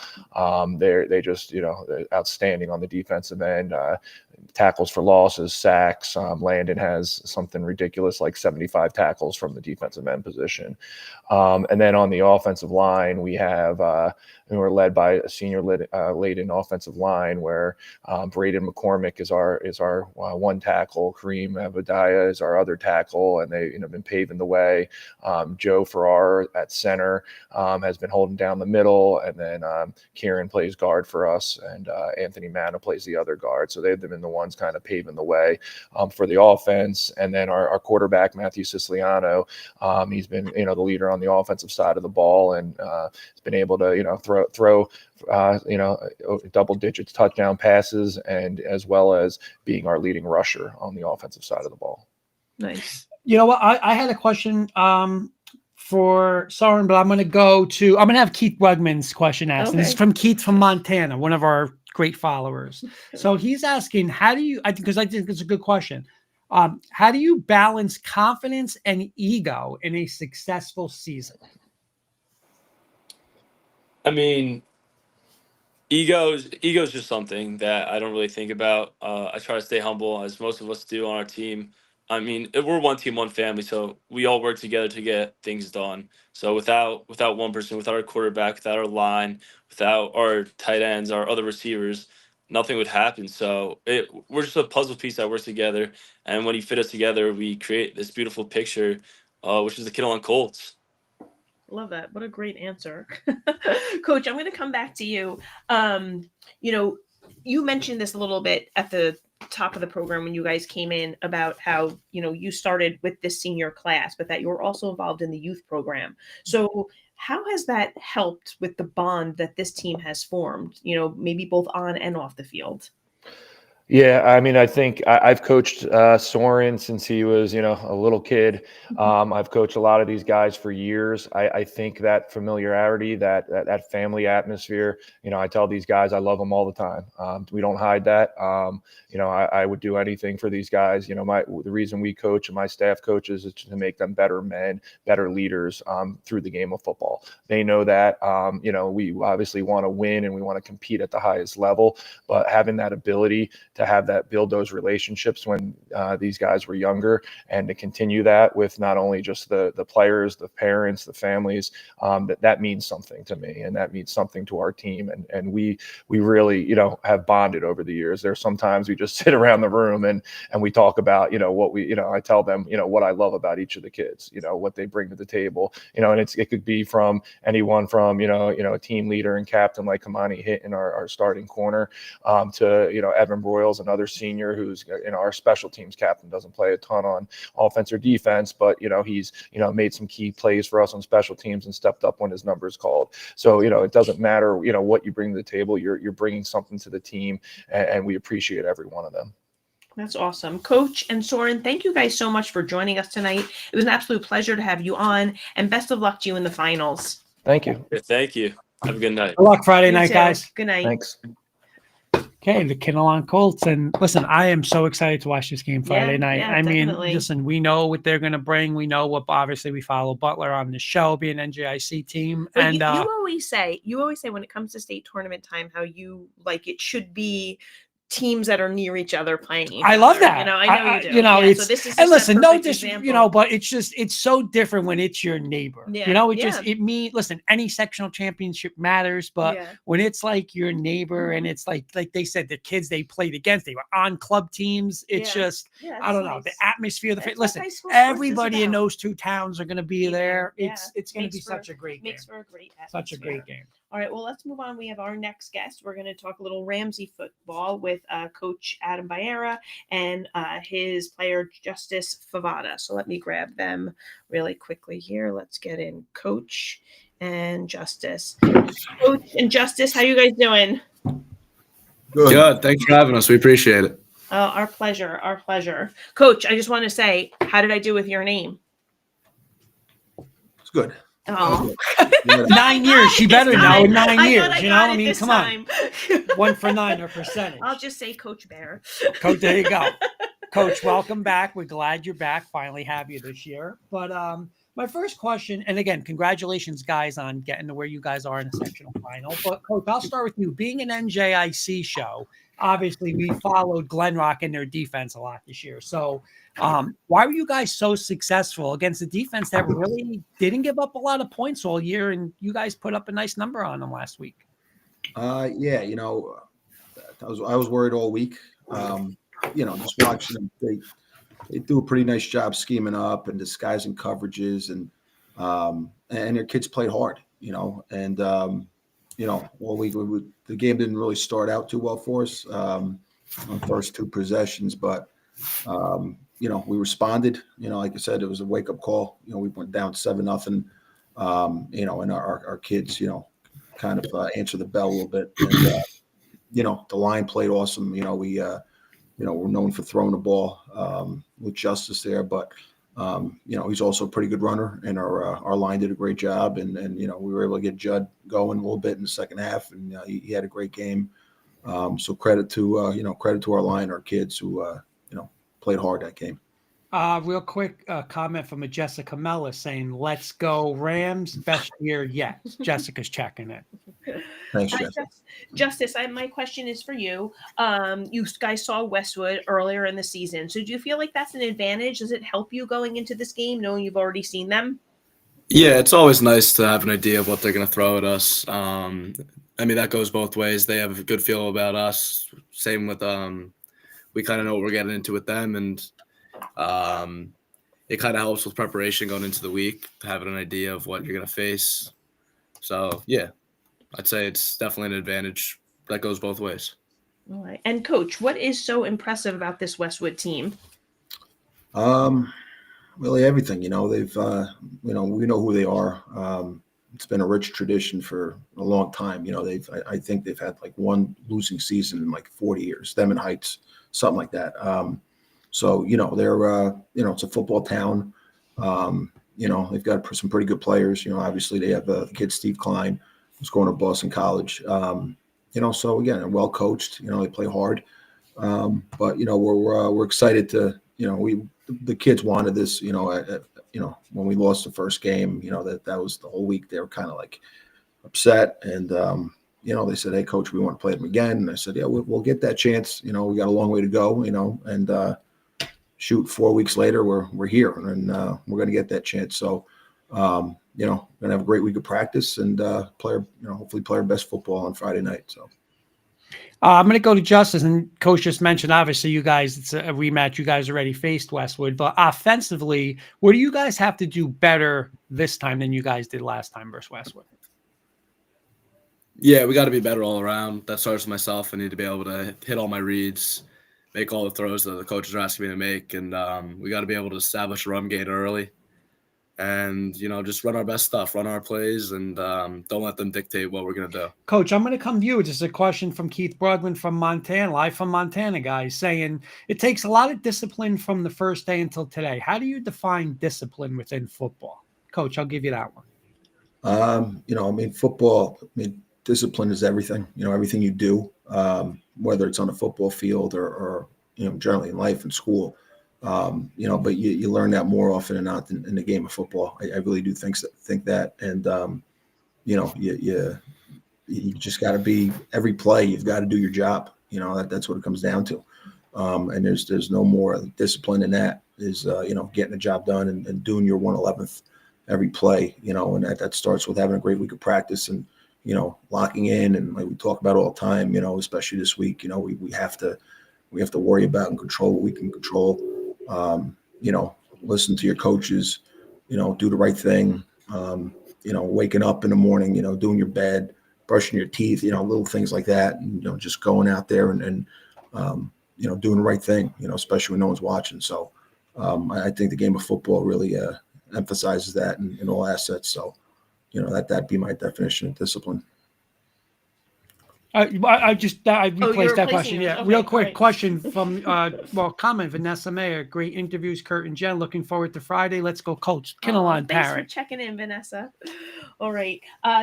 They just, they're outstanding on the defensive end. Tackles for losses, sacks. Landon has something ridiculous like 75 tackles from the defensive end position. And then on the offensive line, we have we're led by a senior laden offensive line where Braden McCormick is our one tackle. Kareem Abadiah is our other tackle, and they been paving the way. Joe Farrar at center has been holding down the middle, and then Kieran plays guard for us, and Anthony Manna plays the other guard. So they've been the ones kind of paving the way for the offense. And then our quarterback Matthew Siciliano, he's been the leader on the offensive side of the ball, and has been able to throw double digits touchdown passes, and as well as being our leading rusher on the offensive side of the ball. Nice. You know what? I had a question for Soren, but I'm going to have Keith Wegman's question asked. And this is from Keith from Montana, one of our great followers. So he's asking, because I think it's a good question. How do you balance confidence and ego in a successful season? I mean, ego's just something that I don't really think about. I try to stay humble, as most of us do on our team. I mean, we're one team, one family, so we all work together to get things done. So without one person, without our quarterback, without our line, without our tight ends, our other receivers, nothing would happen. So we're just a puzzle piece that works together. And when you fit us together, we create this beautiful picture, which is the Kittle Colts. Love that. What a great answer. Coach, I'm going to come back to you. You mentioned this a little bit at the top of the program when you guys came in about how, you started with this senior class, but that you were also involved in the youth program. So how has that helped with the bond that this team has formed, maybe both on and off the field? Yeah, I mean, I think I've coached Soren since he was, a little kid. I've coached a lot of these guys for years. I think that familiarity, that family atmosphere, I tell these guys I love them all the time. We don't hide that. I would do anything for these guys. The reason we coach and my staff coaches is to make them better men, better leaders through the game of football. They know that. We obviously want to win and we want to compete at the highest level, but having that ability to build those relationships when these guys were younger, and to continue that with not only just the players, the parents, the families, that means something to me, and that means something to our team. And we really, have bonded over the years. There's sometimes we just sit around the room and we talk about, what I tell them, what I love about each of the kids, what they bring to the table, and it could be from anyone from, a team leader and captain like Kamani Hitt in our starting corner, to, Evan Broyles, another senior who's our special teams captain, doesn't play a ton on offense or defense, but he's made some key plays for us on special teams and stepped up when his number is called. So it doesn't matter what you bring to the table, you're bringing something to the team, and we appreciate every one of them. That's awesome. Coach and Soren, thank you guys so much for joining us tonight. It was an absolute pleasure to have you on, and best of luck to you in the finals. Thank you. Thank you. Have a good night. Good luck Friday You night, too. guys. Good night. Thanks. Okay, the Kittle Colts. And listen, I am so excited to watch this game Friday night. Yeah, I mean, definitely. listen, we know what they're going to bring. We know what, obviously, we follow Butler on the show, being an NJIC team. But and you always say when it comes to state tournament time, how you like it should be teams that are near each other playing each I love other. that. I know you do. It's, so this is and listen, no, example. but it's so different when it's your neighbor. Yeah, It means, listen, any sectional championship matters, but when it's like your neighbor and it's like they said, the kids they played against, they were on club teams. It's just, I don't know, the atmosphere, listen, everybody in those two towns are going to be there. It's going to be such a great game. Makes for a great atmosphere. Such a great game. All right, well, let's move on. We have our next guest. We're going to talk a little Ramsey football with Coach Adam Baera and his player Justice Favada. So let me grab them really quickly here. Let's get in Coach and Justice. Coach and Justice, how you guys doing? Good. Thanks for having us. We appreciate it. Our pleasure. Our pleasure. Coach, I just want to say, how did I do with your name? It's good. Oh. Yeah. 9 years. She It's better know fine. in 9 I years. thought I You know, got I it mean, this come time. on. 1 for 9 or percentage. I'll just say Coach Bear. Coach, there you go. Coach, welcome back. We're glad you're back. Finally have you this year. But my first question, and again, congratulations, guys, on getting to where you guys are in the sectional final. But Coach, I'll start with you. Being an NJIC show, obviously we followed Glen Rock and their defense a lot this year. So why were you guys so successful against a defense that really didn't give up a lot of points all year, and you guys put up a nice number on them last week? Yeah, I was worried all week. Just watching them, they do a pretty nice job scheming up and disguising coverages, and their kids played hard, the game didn't really start out too well for us on the first 2 possessions, but we responded. Like I said, it was a wake up call. We went down 7-0. And our kids, kind of answered the bell a little bit. And the line played awesome. We're known for throwing the ball with Justice there, but he's also a pretty good runner, and our line did a great job. And we were able to get Judd going a little bit in the second half, and he had a great game. So credit to our line, our kids who played hard that game. Real quick comment from a Jessica Mellis saying, "Let's go Rams, best year yet." Jessica's checking it. Thanks, Jessica. Justice, my question is for you. You guys saw Westwood earlier in the season. So do you feel like that's an advantage? Does it help you going into this game knowing you've already seen them? Yeah, it's always nice to have an idea of what they're going to throw at us. That goes both ways. They have a good feel about us. Same with we kind of know what we're getting into with them, and it kind of helps with preparation going into the week, having an idea of what you're going to face. So, yeah, I'd say it's definitely an advantage. That goes both ways. All right. And Coach, what is so impressive about this Westwood team? Really everything. They've we know who they are. It's been a rich tradition for a long time. I think they've had like one losing season in like 40 years, them and Heights, something like that. So they're it's a football town. They've got some pretty good players. Obviously they have the kid Steve Klein, who's going to Boston College. So again, they're well coached. They play hard. But we're excited to. The kids wanted this. When we lost the first game, that was the whole week. They were kind of like upset, and they said, "Hey, Coach, we want to play them again." And I said, "Yeah, we'll get that chance. We got a long way to go. And shoot, 4 weeks later, we're here, and we're going to get that chance. So, going to have a great week of practice and hopefully play our best football on Friday night." So. I'm going to go to Justice, and Coach just mentioned, obviously, you guys, it's a rematch. You guys already faced Westwood, but offensively, what do you guys have to do better this time than you guys did last time versus Westwood? Yeah, we got to be better all around. That starts with myself. I need to be able to hit all my reads, make all the throws that the coaches are asking me to make, and we got to be able to establish a run game early. And, just run our best stuff, run our plays, and don't let them dictate what we're going to do. Coach, I'm going to come to you. Just a question from Keith Broadman from Montana, live from Montana, guys, saying it takes a lot of discipline from the first day until today. How do you define discipline within football? Coach, I'll give you that one. Football, discipline is everything. Everything you do, whether it's on a football field or generally in life and school. But you learn that more often than not in the game of football. I really do think that. And, you just got to be every play. You've got to do your job. That's what it comes down to. And there's no more discipline in that is, getting the job done and doing your 1/11th every play, and that starts with having a great week of practice and, locking in. And like we talk about all the time, especially this week, we have to worry about and control what we can control. Listen to your coaches, do the right thing, waking up in the morning, doing your bed, brushing your teeth, little things like that. And, just going out there and doing the right thing, especially when no one's watching. So I think the game of football really emphasizes that in all assets. So, that'd be my definition of discipline. I Oh, you're replaced that replacing question. yours. Yeah, Okay, real all quick right. question from comment Vanessa Mayer. Great interviews, Kurt and Jen. Looking forward to Friday. Let's go, Coach. Kinnelon Thanks for parent. checking in, Vanessa. All right,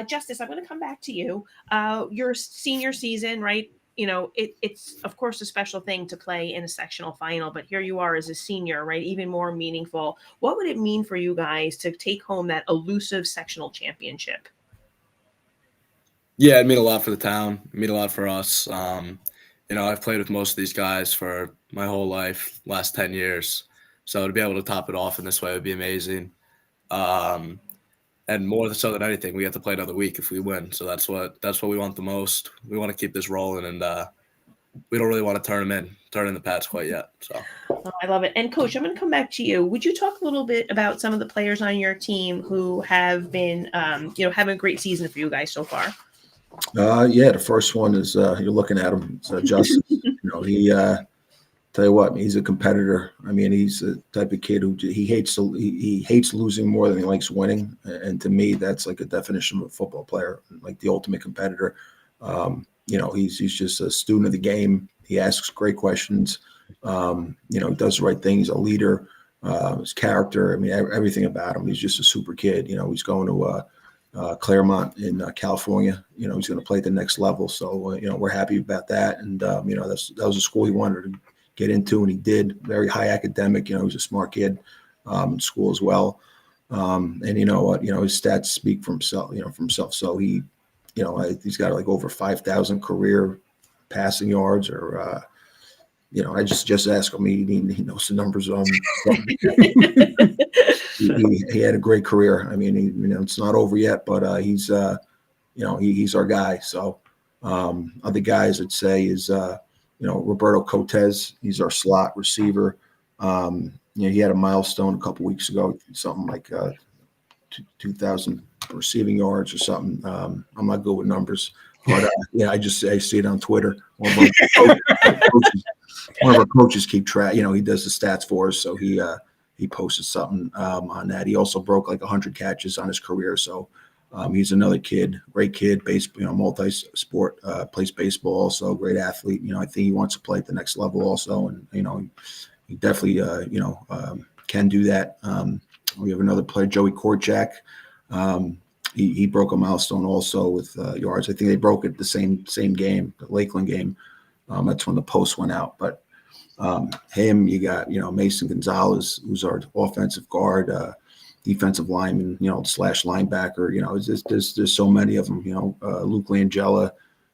Justice, I'm going to come back to you. Your senior season, right? You know, it's of course a special thing to play in a sectional final, but here you are as a senior, right? Even more meaningful. What would it mean for you guys to take home that elusive sectional championship? Yeah, it mean a lot for the town. It mean a lot for us. You know, I've played with most of these guys for my whole life, last 10 years. So to be able to top it off in this way would be amazing. And more so than anything, we have to play another week if we win. So that's what we want the most. We want to keep this rolling, and we don't really want to turn in the Pats quite yet. So I love it. And Coach, I'm going to come back to you. Would you talk a little bit about some of the players on your team who have been, having a great season for you guys so far? Yeah, the first one is you're looking at him. It's Justice. He tell you what, he's a competitor. I mean, he's the type of kid who he hates losing more than he likes winning. And to me, that's like a definition of a football player, like the ultimate competitor. He's just a student of the game. He asks great questions. He does the right thing. He's a leader. His character, I mean, everything about him. He's just a super kid. He's going to Claremont in California. He's going to play at the next level. So, we're happy about that. And, that was a school he wanted to get into, and he did. Very high academic. He's a smart kid in school as well. And you know what? His stats speak for himself. So he, he's got like over 5,000 career passing yards, or I just ask him. He knows the numbers. He had a great career. I mean, it's not over yet, but he's he's our guy. So other guys I'd say is Roberto Cortez. He's our slot receiver. He had a milestone a couple weeks ago, something like 2,000 receiving yards or something. I'm not good with numbers, but I see it on Twitter. One of our coaches keep track. He does the stats for us, so he posted something on that. He also broke like 100 catches on his career. So he's another kid, great kid, multi-sport, plays baseball also, great athlete. I think he wants to play at the next level also, and he definitely can do that. We have another player, Joey Korchak. He broke a milestone also with yards. I think they broke it the same game, the Lakeland game. That's when the post went out. But him, you got Mason Gonzalez, who's our offensive guard, defensive lineman, / linebacker. There's so many of them. Luke Langella.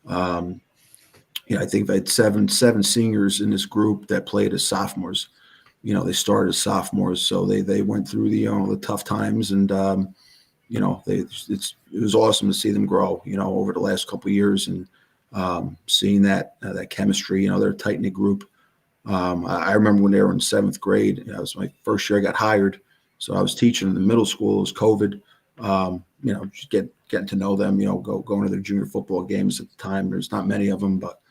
I think I've had seven seniors in this group that played as sophomores. They started as sophomores, so they went through the tough times, and it was awesome to see them grow. Over the last couple of years, and seeing that chemistry. They're a tight knit group. I remember when they were in 7th grade. It was my first year I got hired, so I was teaching in the middle school. It was COVID. Just getting to know them. Going to their junior football games at the time. There's not many of them, but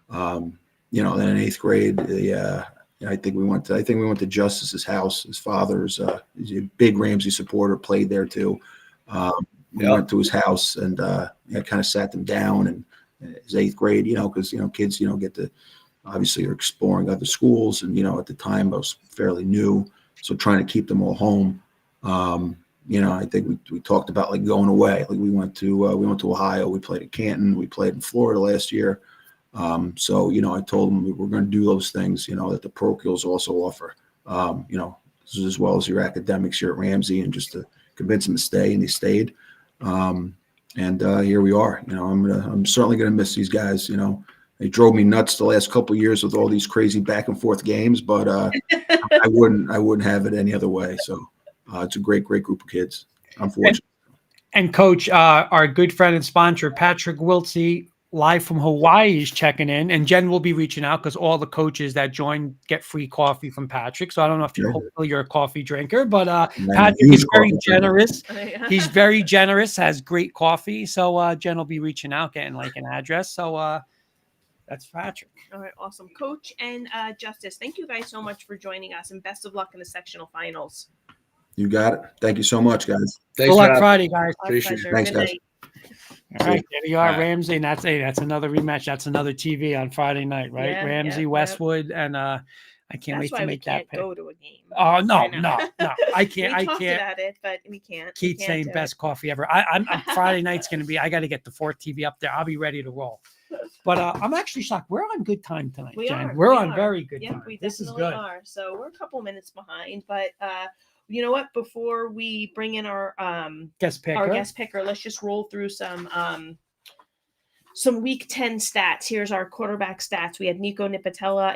then in 8th grade, I think we went to Justice's house. His father's he's a big Ramsey supporter, played there too. We went to his house and kind of sat them down. And his 8th grade, because kids get to obviously are exploring other schools, and at the time I was fairly new, so trying to keep them all home. I think we talked about like going away. Like we went to Ohio, we played at Canton, we played in Florida last year. So I told them we were going to do those things, that the parochials also offer, as well as your academics here at Ramsey, and just to convince them to stay, and they stayed. And here we are. I'm certainly going to miss these guys. They drove me nuts the last couple of years with all these crazy back and forth games, but I wouldn't have it any other way. So it's a great group of kids. I'm fortunate. And Coach, our good friend and sponsor, Patrick Wiltsey, live from Hawaii, is checking in, and Jen will be reaching out because all the coaches that join get free coffee from Patrick. So I don't know if hopefully you're a coffee drinker, but Patrick is very generous. He's very generous, has great coffee. So Jen will be reaching out, getting like an address. So that's Patrick. All right, awesome. Coach and Justice, thank you guys so much for joining us, and best of luck in the sectional finals. You got it. Thank you so much, guys. Thanks Good luck for Friday, guys. Our Appreciate it. pleasure. Thanks, Good guys. night. All right, there you are, All right. Ramsey, and that's another rematch. That's another TV on Friday night, right? Yeah, Ramsey, yeah, Westwood, and I can't That's wait why to we make can't that pick. go to a game. Oh I no, know. no, I can't. We I talked can't. about it, but we can't. Keith saying best coffee ever. I'm Friday night's gonna be. I got to get the 4th TV up there. I'll be ready to roll. But I'm actually shocked. We're on good time tonight, We Jen. are. We're we on are. very good Yep, time. we This is definitely good. are. So we're a couple minutes behind, but you know what? Before we bring in our Guest picker. guest picker, let's just roll through some week 10 stats. Here's our quarterback stats. We had Nico Nipatella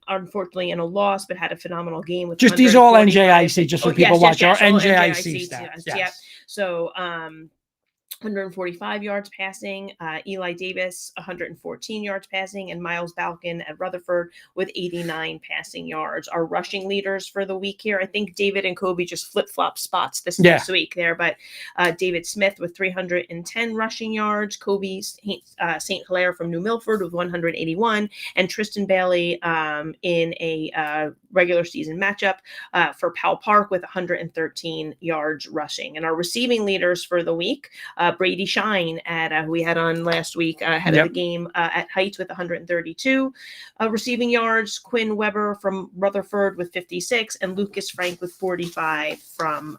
unfortunately in a loss, but had a phenomenal game with Just these all 145. NJIC, just so people watch our all NJIC stats. Yes. Yes. Yep. So 145 yards passing, Eli Davis 114 yards passing, and Miles Balkin at Rutherford with 89 passing yards. Our rushing leaders for the week here, I think David and Kobe just flip-flop spots this week there, but David Smith with 310 rushing yards, Kobe St. Hilaire from New Milford with 181, and Tristan Bailey in a regular season matchup for Powell Park with 113 yards rushing. And our receiving leaders for the week, Brady Shine who we had on last week ahead of the game at Heights with 132 receiving yards, Quinn Weber from Rutherford with 56, and Lucas Frank with 45 from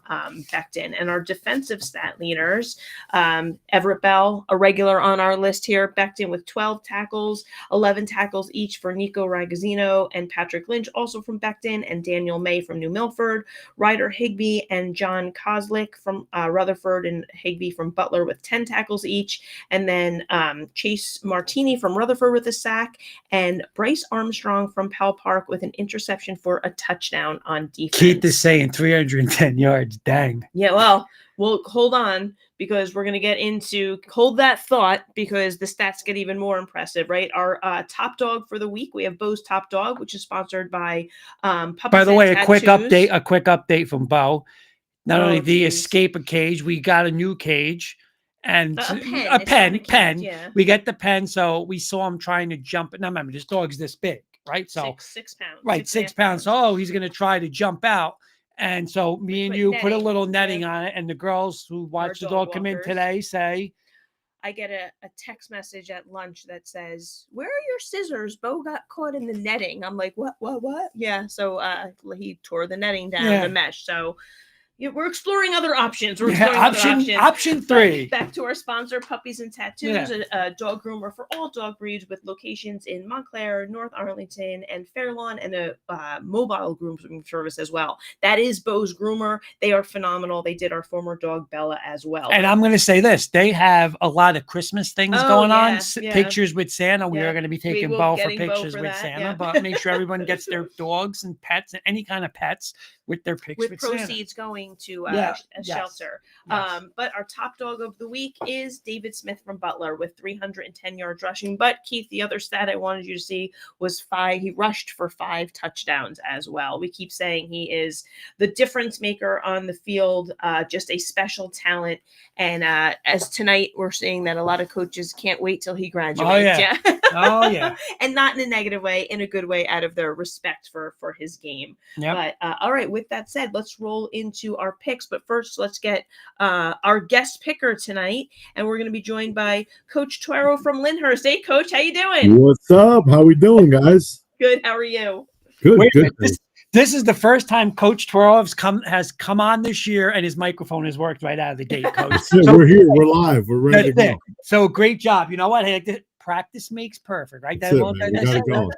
Beckton. And our defensive stat leaders, Everett Bell, a regular on our list here, Beckton with 12 tackles, 11 tackles each for Nico Ragazzino and Patrick Lynch, also from Beckton, and Daniel May from New Milford, Ryder Higbee and John Kozlik from Rutherford, and Higbee from Butler with 10 tackles each, and then Chase Martini from Rutherford with a sack, and Bryce Armstrong from Powell Park with an interception for a touchdown on defense. Keith is saying 310 yards. Dang. Yeah, well, hold on, because we're going to get into, hold that thought, because the stats get even more impressive, right? Our top dog for the week, we have Bo's Top Dog, which is sponsored by Puppies By the and way, Tattoos. a quick update from Bo. Not only the escape a cage, we got a new cage and a pen. Yeah. We get the pen, so we saw him trying to jump. Now remember, this dog's this big, right? So 6 pounds. right, 6 pounds. So he's going to try to jump out. And so me and you put a little netting on it, and the girls who watch the dog come in today say, I get a text message at lunch that says, "Where are your scissors? Bo got caught in the netting." I'm like, what? Yeah. So he tore the netting down, the mesh. So we're exploring other options. Option 3. Back to our sponsor, Puppies and Tattoos, a dog groomer for all dog breeds with locations in Montclair, North Arlington, and Fairlawn, and a mobile grooming service as well. That is Bo's Groomer. They are phenomenal. They did our former dog Bella as well. And I'm going to say this: they have a lot of Christmas things going on. Pictures with Santa. We are going to be taking Bo for pictures with Santa, but make sure everyone gets their dogs and pets and any kind of pets with their pictures with proceeds Santa. Going to a shelter. Yes. But our top dog of the week is David Smith from Butler with 310 yards rushing. But Keith, the other stat I wanted you to see was 5. He rushed for 5 touchdowns as well. We keep saying he is the difference maker on the field, just a special talent. And as tonight, we're seeing that a lot of coaches can't wait till he graduates. Oh yeah. And not in a negative way, in a good way, out of their respect for his game. Yep. But all right, with that said, let's roll into our picks. But first, let's get our guest picker tonight, and we're going to be joined by Coach Tuero from Lyndhurst. Hey, Coach, how you doing? What's up? How we doing, guys? Good. How are you? Good. Wait a Good. minute. This is the first time Coach Tuero has come on this year, and his microphone has worked right out of the gate, Coach. So we're here. We're live. We're ready to go. So great job. You know what? Hey, practice makes perfect, right? That's it, man. We got it going.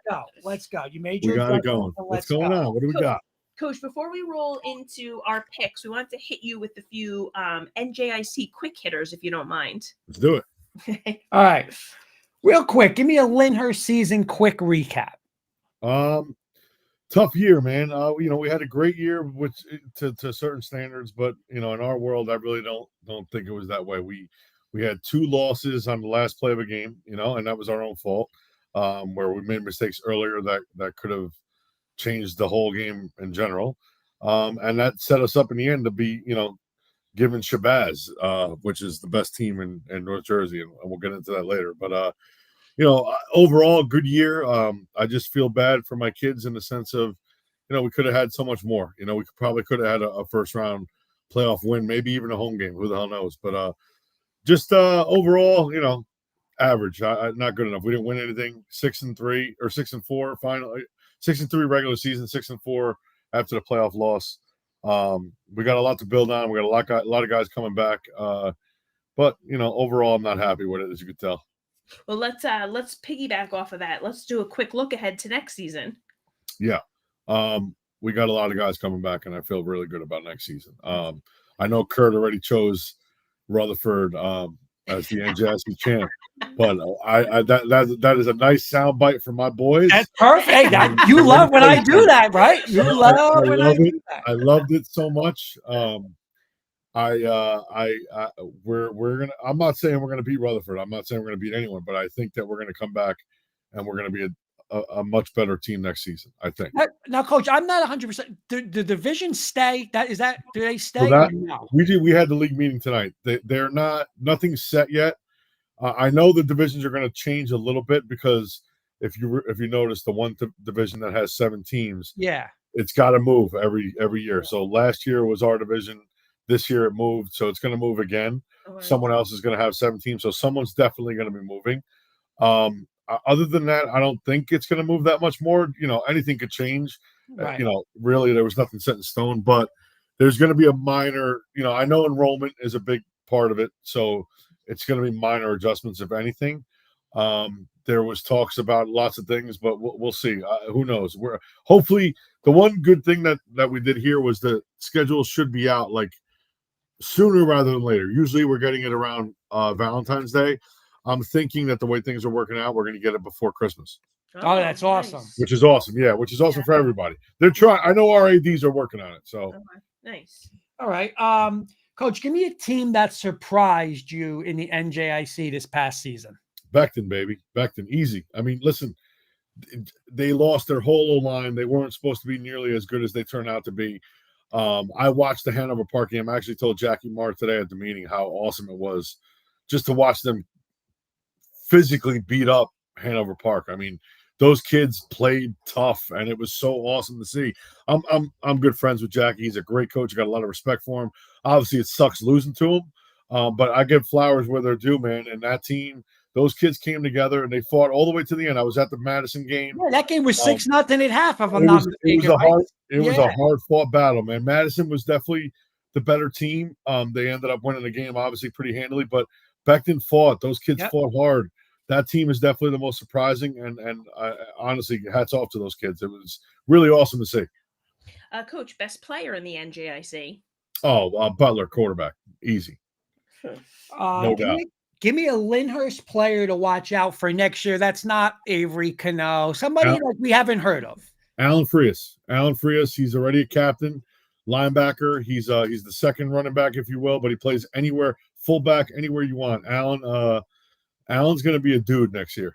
Let's go. You made We your got it going. What's going on? What do we got? Coach, before we roll into our picks, we want to hit you with a few NJIC quick hitters, if you don't mind. Let's do it. All right. Real quick, give me a Lyndhurst season quick recap. Tough year, man. We had a great year, which to certain standards, but in our world, I really don't think it was that way. We had 2 losses on the last play of a game, and that was our own fault, where we made mistakes earlier that could have changed the whole game in general. And that set us up in the end to be, given Shabazz, which is the best team in North Jersey. And we'll get into that later. But, overall, good year. I just feel bad for my kids in the sense of, we could have had so much more. We probably could have had a first round playoff win, maybe even a home game. Who the hell knows? But just overall, average. Not good enough. We didn't win anything. 6-3 or 6-4 finally. 6-3 regular season. 6-4 after the playoff loss. We got a lot to build on. We got a lot of guys coming back. But overall, I'm not happy with it, as you can tell. Well, let's piggyback off of that. Let's do a quick look ahead to next season. Yeah. We got a lot of guys coming back, and I feel really good about next season. I know Kurt already chose Rutherford as the NJIC champ, but that is a nice soundbite for my boys. That's perfect. You love when I do that, right? You love when I do that. I loved it so much. We're gonna. I'm not saying we're gonna beat Rutherford. I'm not saying we're gonna beat anyone, but I think that we're gonna come back and we're gonna be a much better team next season. I think. Now, Coach, I'm not 100%. The division stay. Do they stay? So that, or no? we had the league meeting tonight. They're nothing's set yet. I know the divisions are going to change a little bit because if you notice the one division that has 7 teams, Yeah. it's got to move every year. So last year was our division. This year it moved, so it's going to move again. Okay. Someone else is going to have 7 teams, so someone's definitely going to be moving. Other than that, I don't think it's going to move that much more. Anything could change. Right. Really, there was nothing set in stone, but there's going to be a minor. I know enrollment is a big part of it, so it's going to be minor adjustments, if anything. There was talks about lots of things, but we'll see. Who knows? We're hopefully the one good thing that we did here was the schedule should be out like sooner rather than later. Usually we're getting it around Valentine's Day. I'm thinking that the way things are working out, we're going to get it before Christmas. Oh, that's awesome. Which is awesome. Yeah, which is awesome for everybody. They're trying. I know our ADs are working on it. So Nice. All right. Coach, give me a team that surprised you in the NJIC this past season. Beckton, baby. Beckton, easy. I mean, listen, they lost their whole O-line. They weren't supposed to be nearly as good as they turned out to be. I watched the Hanover Park game. I actually told Jackie Marr today at the meeting how awesome it was just to watch them physically beat up Hanover Park. I mean, those kids played tough, and it was so awesome to see. I'm good friends with Jackie. He's a great coach. I got a lot of respect for him. Obviously, it sucks losing to him, but I give flowers where they're due, man. And that team, those kids came together and they fought all the way to the end. I was at the Madison game. Yeah, that game was 6-0 at half. If I'm It not was mistaken. it was a hard fought battle, man. Madison was definitely the better team. They ended up winning the game, obviously pretty handily, but Beckton fought. Those kids fought hard. That team is definitely the most surprising, and honestly, hats off to those kids. It was really awesome to see. Coach, best player in the NJIC? Oh, Butler, quarterback, easy, no doubt. Give me a Lyndhurst player to watch out for next year. That's not Avery Cano, somebody like we haven't heard of. Alan Frias. He's already a captain, linebacker. He's the second running back, if you will, but he plays anywhere, fullback, anywhere you want. Alan's going to be a dude next year.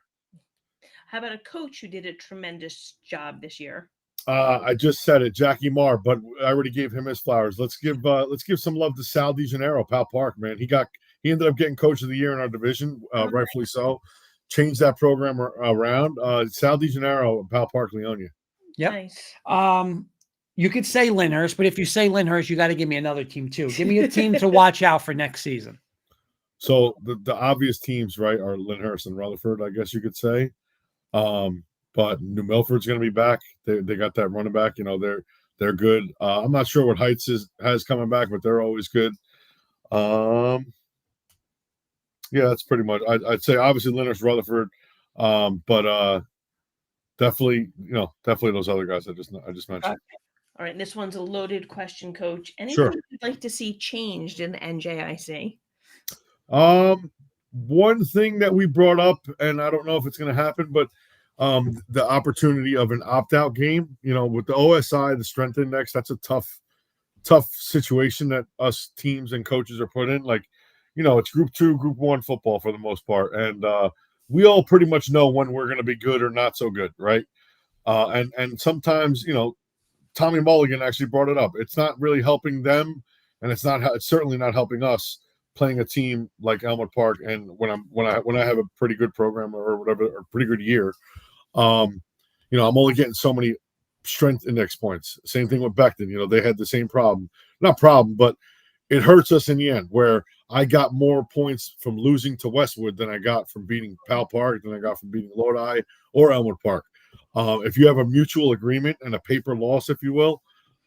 How about a coach who did a tremendous job this year? I just said it, Jackie Marr, but I already gave him his flowers. Let's give some love to Sal DeGennaro, Pal Park, man. He ended up getting coach of the year in our division, rightfully so. Changed that program around. Sal DeGennaro, Pal Park, Leonia. Yep. Nice. You could say Lyndhurst, but if you say Lyndhurst, you got to give me another team too. Give me a team to watch out for next season. So the obvious teams, right, are Lyndhurst and Rutherford, I guess you could say. But New Milford's going to be back. They got that running back. They're good. I'm not sure what Heights has coming back, but they're always good. Yeah, that's pretty much. I'd say obviously Lyndhurst, Rutherford, but definitely those other guys I just mentioned. All right, and this one's a loaded question, Coach. Anything Sure. you'd like to see changed in the NJIC? One thing that we brought up, and I don't know if it's going to happen, but the opportunity of an opt-out game, with the OSI, the strength index, that's a tough situation that us teams and coaches are put in. Like, it's group 2, group 1 football for the most part. And we all pretty much know when we're going to be good or not so good. Right. And sometimes, Tommy Mulligan actually brought it up. It's not really helping them. And it's certainly not helping us playing a team like Elmwood Park. And when I have a pretty good program or whatever, or pretty good year, I'm only getting so many strength index points. Same thing with Beckton. They had the same problem, not problem, but it hurts us in the end, where I got more points from losing to Westwood than I got from beating Powell Park, than I got from beating Lodi or Elmwood Park. If you have a mutual agreement and a paper loss, if you will,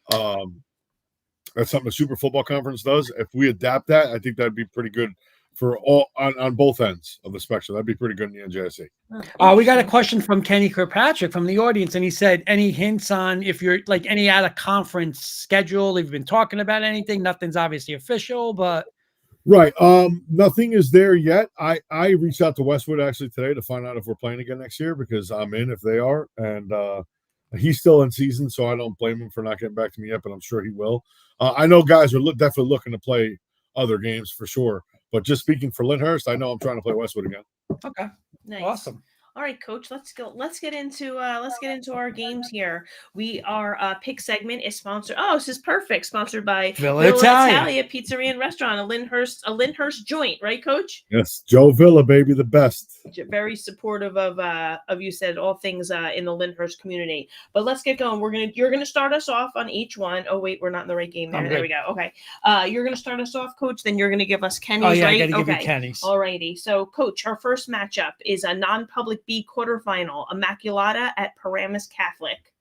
that's something the Super Football Conference does. If we adapt that, I think that'd be pretty good for all on both ends of the spectrum. That'd be pretty good in the NJIC. We got a question from Kenny Kirkpatrick from the audience, and he said, any hints on if you're like any out of conference schedule? Have you been talking about anything? Nothing's obviously official, but right. Nothing is there yet. I reached out to Westwood actually today to find out if we're playing again next year, because I'm in if they are, and he's still in season, so I don't blame him for not getting back to me yet, but I'm sure he will. I know guys are definitely looking to play other games for sure, but just speaking for Lyndhurst, I know I'm trying to play Westwood again. okay, Nice. awesome. All right, Coach. Let's go. Let's get into our games here. Our pick segment is sponsored. Oh, this is perfect. Sponsored by Villa Italia. Italia Pizzeria and Restaurant, a Lyndhurst joint, right, Coach? Yes, Joe Villa, baby, the best. Very supportive of you said all things in the Lyndhurst community. But let's get going. You're gonna start us off on each one. Oh wait, we're not in the right game there. There we go. Okay. You're gonna start us off, Coach. Then you're gonna give us Kenny's. Oh yeah, right? I got to give you Kenny's. Alrighty. So, Coach, our first matchup is a non-public B quarterfinal, Immaculata at Paramus Catholic.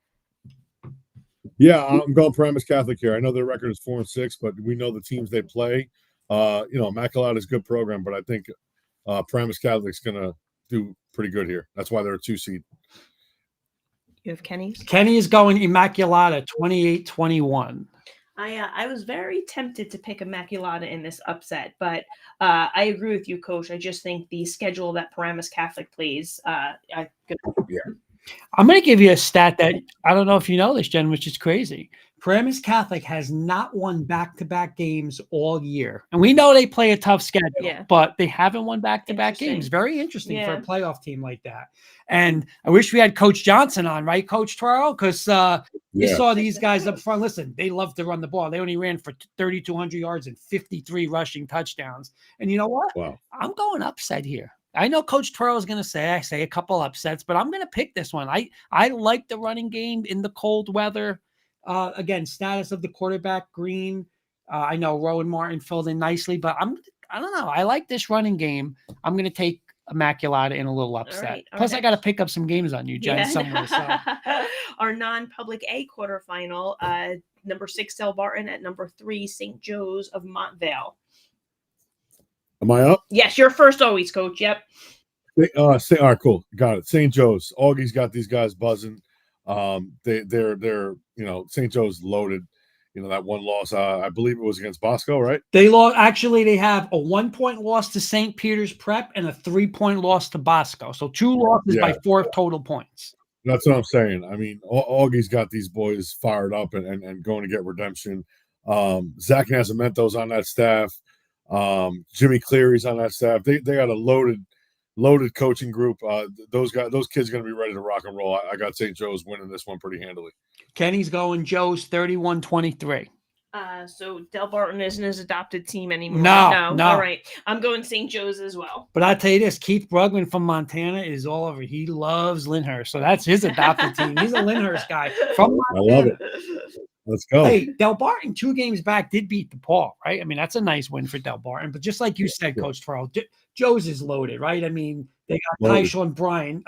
Yeah, I'm going Paramus Catholic here. I know their record is 4-6, but we know the teams they play. Immaculata is a good program, but I think Paramus Catholic's going to do pretty good here. That's why they're a 2 seed. You have Kenny's? Kenny is going Immaculata 28-21. I was very tempted to pick Immaculata in this upset, but I agree with you, Coach. I just think the schedule that Paramus Catholic plays, I'm going to give you a stat that I don't know if you know this, Jen, which is crazy. Paramus Catholic has not won back-to-back games all year. And we know they play a tough schedule, but they haven't won back-to-back games. Very interesting for a playoff team like that. And I wish we had Coach Johnson on, right, Coach Toro? Because you saw these guys up front. Listen, they love to run the ball. They only ran for 3,200 yards and 53 rushing touchdowns. And you know what? Wow. I'm going upset here. I know Coach Toro is going to say a couple upsets, but I'm going to pick this one. I like the running game in the cold weather. Again, status of the quarterback, Green. I know Rowan Martin filled in nicely, but I don't know. I like this running game. I'm going to take Immaculata in a little upset. All right, Plus, I got to pick up some games on you, Jen, somewhere. So. Our non-public A quarterfinal, number 6 Del Barton at number 3 St. Joe's of Montvale. Am I up? Yes, you're first always, Coach. Yep. All right, cool. Got it. St. Joe's. Augie's got these guys buzzing. They're St. Joe's loaded. That one loss, I believe it was against Bosco, right? They lost. Actually, they have a 1-point loss to St. Peter's Prep and a 3-point loss to Bosco. So 2 losses by 4 total points. That's what I'm saying. I mean, Augie's got these boys fired up and going to get redemption. Zach Nascimento's on that staff. Jimmy Cleary's on that staff. They got a loaded coaching group. Those kids are going to be ready to rock and roll. I got St. Joe's winning this one pretty handily. Kenny's going Joe's 31-23. So Del Barton isn't his adopted team anymore. No. All right. I'm going St. Joe's as well. But I'll tell you this, Keith Brugman from Montana is all over. He loves Lyndhurst. So that's his adopted team. He's a Lyndhurst guy from Montana. I love it. Let's go. Hey, Del Barton 2 games back did beat DePaul, right? I mean, that's a nice win for Del Barton. But just like you said, Coach Farrell, Joe's is loaded, right? I mean, they got Tyshawn Bryan,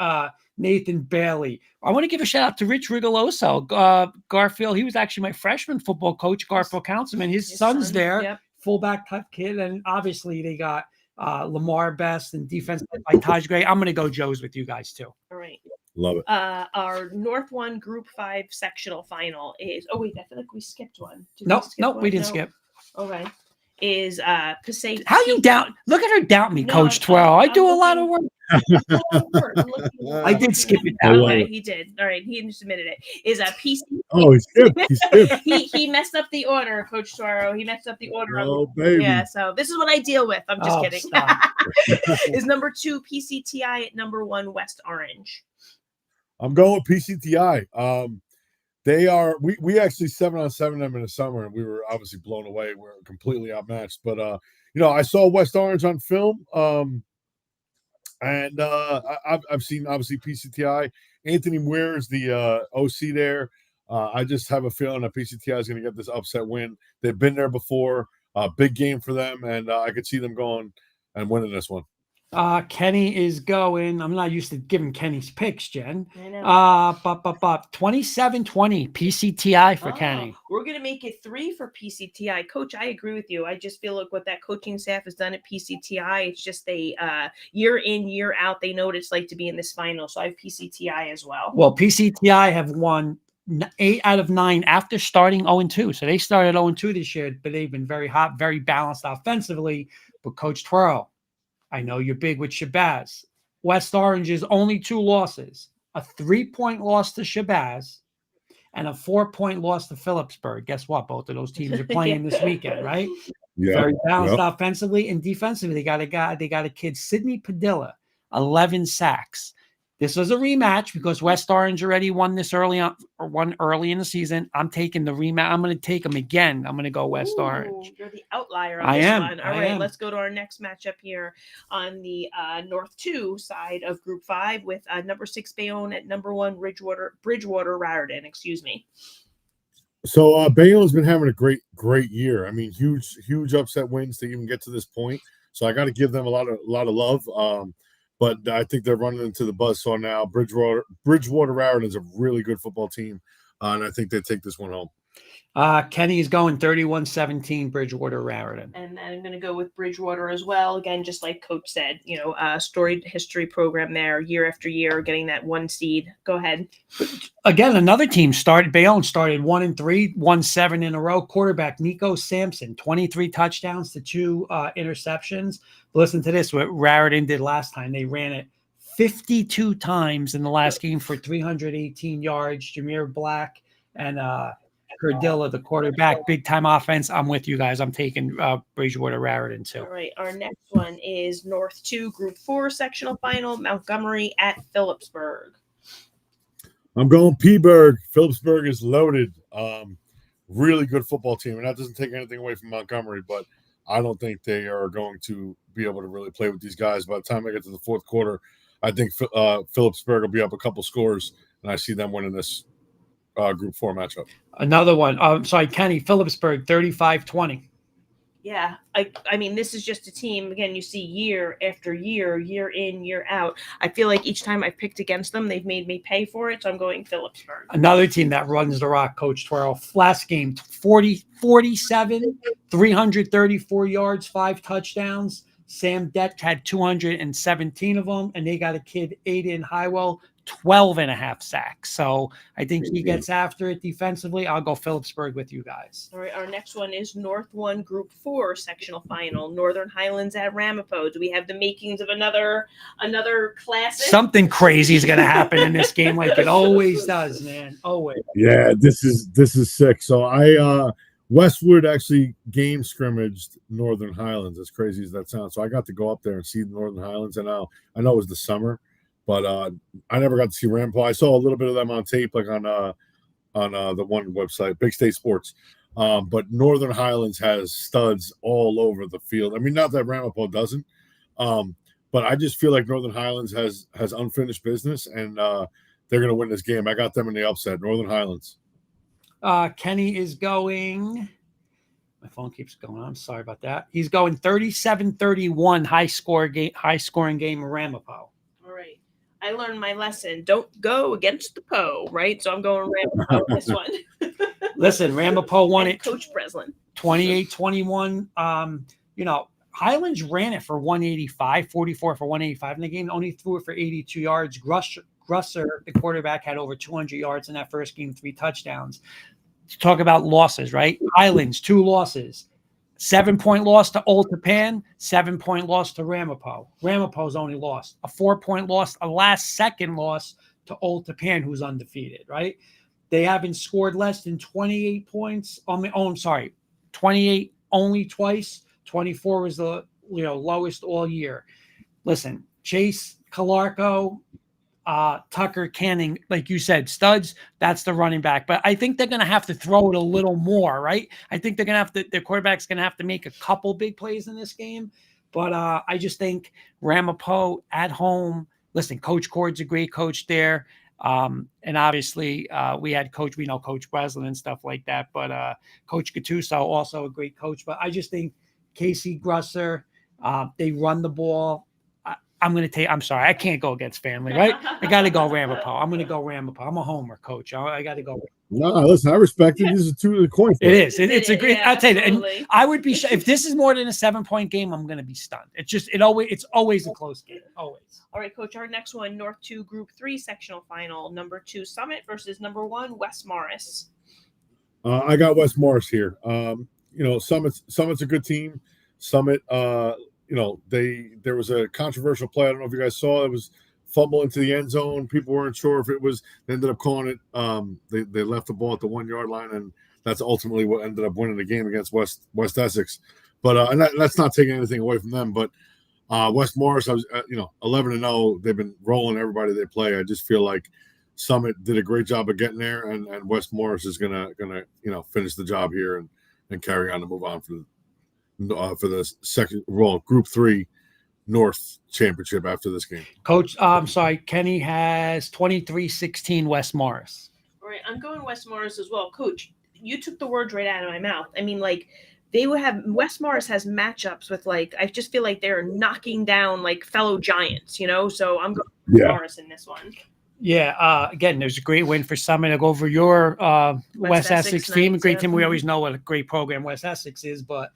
Nathan Bailey. I want to give a shout out to Rich Rigoloso, Garfield. He was actually my freshman football coach, Garfield Councilman. His son's there, fullback type kid. And obviously they got Lamar Best and defense by Taj Gray. I'm going to go Joe's with you guys too. All right. Love it. Our North 1 Group 5 sectional final is – oh, wait, I feel like we skipped one. Nope, we didn't skip. Okay. Is Passaic. How you doubt? Look at her doubt me, Coach Twirl. I do a lot of work. I did skip it. Okay, he did. All right, he submitted it. Is a PC. Oh, he skipped. He skipped. he messed up the order, Coach Twirl. He messed up the order. Oh, baby. Yeah, so this is what I deal with. I'm just kidding. Is number 2 PCTI at number 1 West Orange. I'm going PCTI. They are. We actually 7-on-7 them in the summer, and we were obviously blown away. We're completely outmatched. But I saw West Orange on film, and I've seen obviously PCTI. Anthony Muir is the OC there. I just have a feeling that PCTI is going to get this upset win. They've been there before. Big game for them, and I could see them going and winning this one. Kenny is going. I'm not used to giving Kenny's picks, Jen. I know. 27-20 PCTI for Kenny. We're gonna make it 3 for PCTI. Coach, I agree with you. I just feel like what that coaching staff has done at PCTI, it's just they year in, year out, they know what it's like to be in this final. So I have PCTI as well. Well, PCTI have won 8 out of 9 after starting 0-2. So they started 0-2 this year, but they've been very hot, very balanced offensively. But Coach Twirl, I know you're big with Shabazz. West Orange's only 2 losses, a 3-point loss to Shabazz and a 4-point loss to Phillipsburg. Guess what? Both of those teams are playing this weekend, right? Yeah. Very balanced offensively and defensively. They got a kid, Sidney Padilla, 11 sacks. This was a rematch because West Orange already won this early in the season. I'm taking the rematch. I'm going to take them again. I'm going to go West Orange. You're the outlier on I this am. one. All right, let's go to our next matchup here on the North 2 side of Group 5 with number 6 Bayonne at number 1 Bridgewater Raritan. Excuse me. So Bayonne's been having a great year. I mean, huge upset wins to even get to this point. So I got to give them a lot of love. But I think they're running into the buzzsaw now. Bridgewater Raritan is a really good football team, and I think they take this one home. Kenny is going 31-17 Bridgewater Raritan. And then I'm going to go with Bridgewater as well. Again, just like Coach said, storied history program there year after year, getting that 1 seed. Go ahead. Again, another team Bayonne started 1-3, won 7 in a row. Quarterback Nico Sampson, 23 touchdowns to 2 interceptions. Listen to this, what Raritan did last time. They ran it 52 times in the last game for 318 yards. Jameer Black and Cordilla, the quarterback, big time offense. I'm with you guys. I'm taking Bridgewater Raritan too. All right. Our next one is North 2 Group 4 sectional final, Montgomery at Phillipsburg. I'm going P-Burg. Phillipsburg is loaded. Really good football team. And that doesn't take anything away from Montgomery, but I don't think they are going to be able to really play with these guys. By the time I get to the fourth quarter, I think Phillipsburg will be up a couple scores, and I see them winning this Group 4 matchup. Another one. Kenny, Phillipsburg, 35-20. Yeah, I mean, this is just a team, again, you see year after year, year in, year out. I feel like each time I've picked against them, they've made me pay for it, so I'm going Phillipsburg. Another team that runs the rock, Coach Twirl. Last game, 47, 334 yards, 5 touchdowns. Sam Deck had 217 of them, and they got a kid, Aiden Highwell, 12.5 sacks. So I think he gets after it defensively. I'll go Phillipsburg with you guys. All right, our next one is North 1 Group 4 sectional final, Northern Highlands at Ramapo. Do we have the makings of another classic? Something crazy is going to happen in this game, like it always does, man. Always. Yeah, this is sick. So Westwood actually game scrimmaged Northern Highlands, as crazy as that sounds. So I got to go up there and see the Northern Highlands, and I know it was the summer, but I never got to see Ramapo. I saw a little bit of them on tape, like on the one website, Big State Sports. But Northern Highlands has studs all over the field. I mean, not that Ramapo doesn't, but I just feel like Northern Highlands has unfinished business, and they're going to win this game. I got them in the upset, Northern Highlands. Kenny is going. My phone keeps going. I'm sorry about that. He's going 37-31 high scoring game in Ramapo. All right. I learned my lesson. Don't go against the Poe, right? So I'm going Ramapo this one. Listen, Ramapo won it. Coach Breslin. 28-21. Highlands ran it for 185, 44 for 185 in the game. Only threw it for 82 yards. Grusser, the quarterback, had over 200 yards in that first game, 3 touchdowns. Talk about losses, right? Highlands, 2 losses. 7-point loss to Old Tapan, 7-point loss to Ramapo. Ramapo's only lost. A 4-point loss, a last-second loss to Old Tapan, who's undefeated, right? They haven't scored less than 28 points. 28 only twice. 24 was the lowest all year. Listen, Chase Calarco, Tucker Canning, like you said, studs, that's the running back. But I think they're going to have to throw it a little more, right? I think they're going to have to, their quarterback's going to have to make a couple big plays in this game. But I just think Ramapo at home, listen, Coach Cord's a great coach there. And obviously, we know Coach Breslin and stuff like that, but Coach Gattuso, also a great coach. But I just think Casey Grusser, they run the ball. I'm sorry, I can't go against family, right? I got to go Ramapo. I'm going to go Ramapo. I'm a homer, coach. I got to go. No, listen, I respect it. These are two of the coin flip. It is. It's a great. Yeah, I'll tell you, and absolutely. I would be if this is more than a 7-point game. I'm going to be stunned. It's always a close game. Always. All right, Coach. Our next one, North 2 Group 3 sectional final. Number 2 Summit versus number 1 West Morris. I got West Morris here. Summit's a good team. Summit, there was a controversial play. I don't know if you guys saw. It was fumble into the end zone. People weren't sure if it was. They ended up calling it. They left the ball at the 1 yard line, and that's ultimately what ended up winning the game against West Essex. But and that's not taking anything away from them. But West Morris, I was 11-0. They've been rolling everybody they play. I just feel like Summit did a great job of getting there, and West Morris is gonna finish the job here and carry on to move on for the second Group 3 North Championship after this game. Coach, I'm sorry, Kenny has 23-16 West Morris. All right, I'm going West Morris as well. Coach, you took the words right out of my mouth. I mean, like, they would have West Morris has matchups with, like, I just feel like they're knocking down like fellow giants, so I'm going West Morris in this one. Yeah, again, there's a great win for Summit. I'll go over your West Essex team. A great team. We always know what a great program West Essex is, but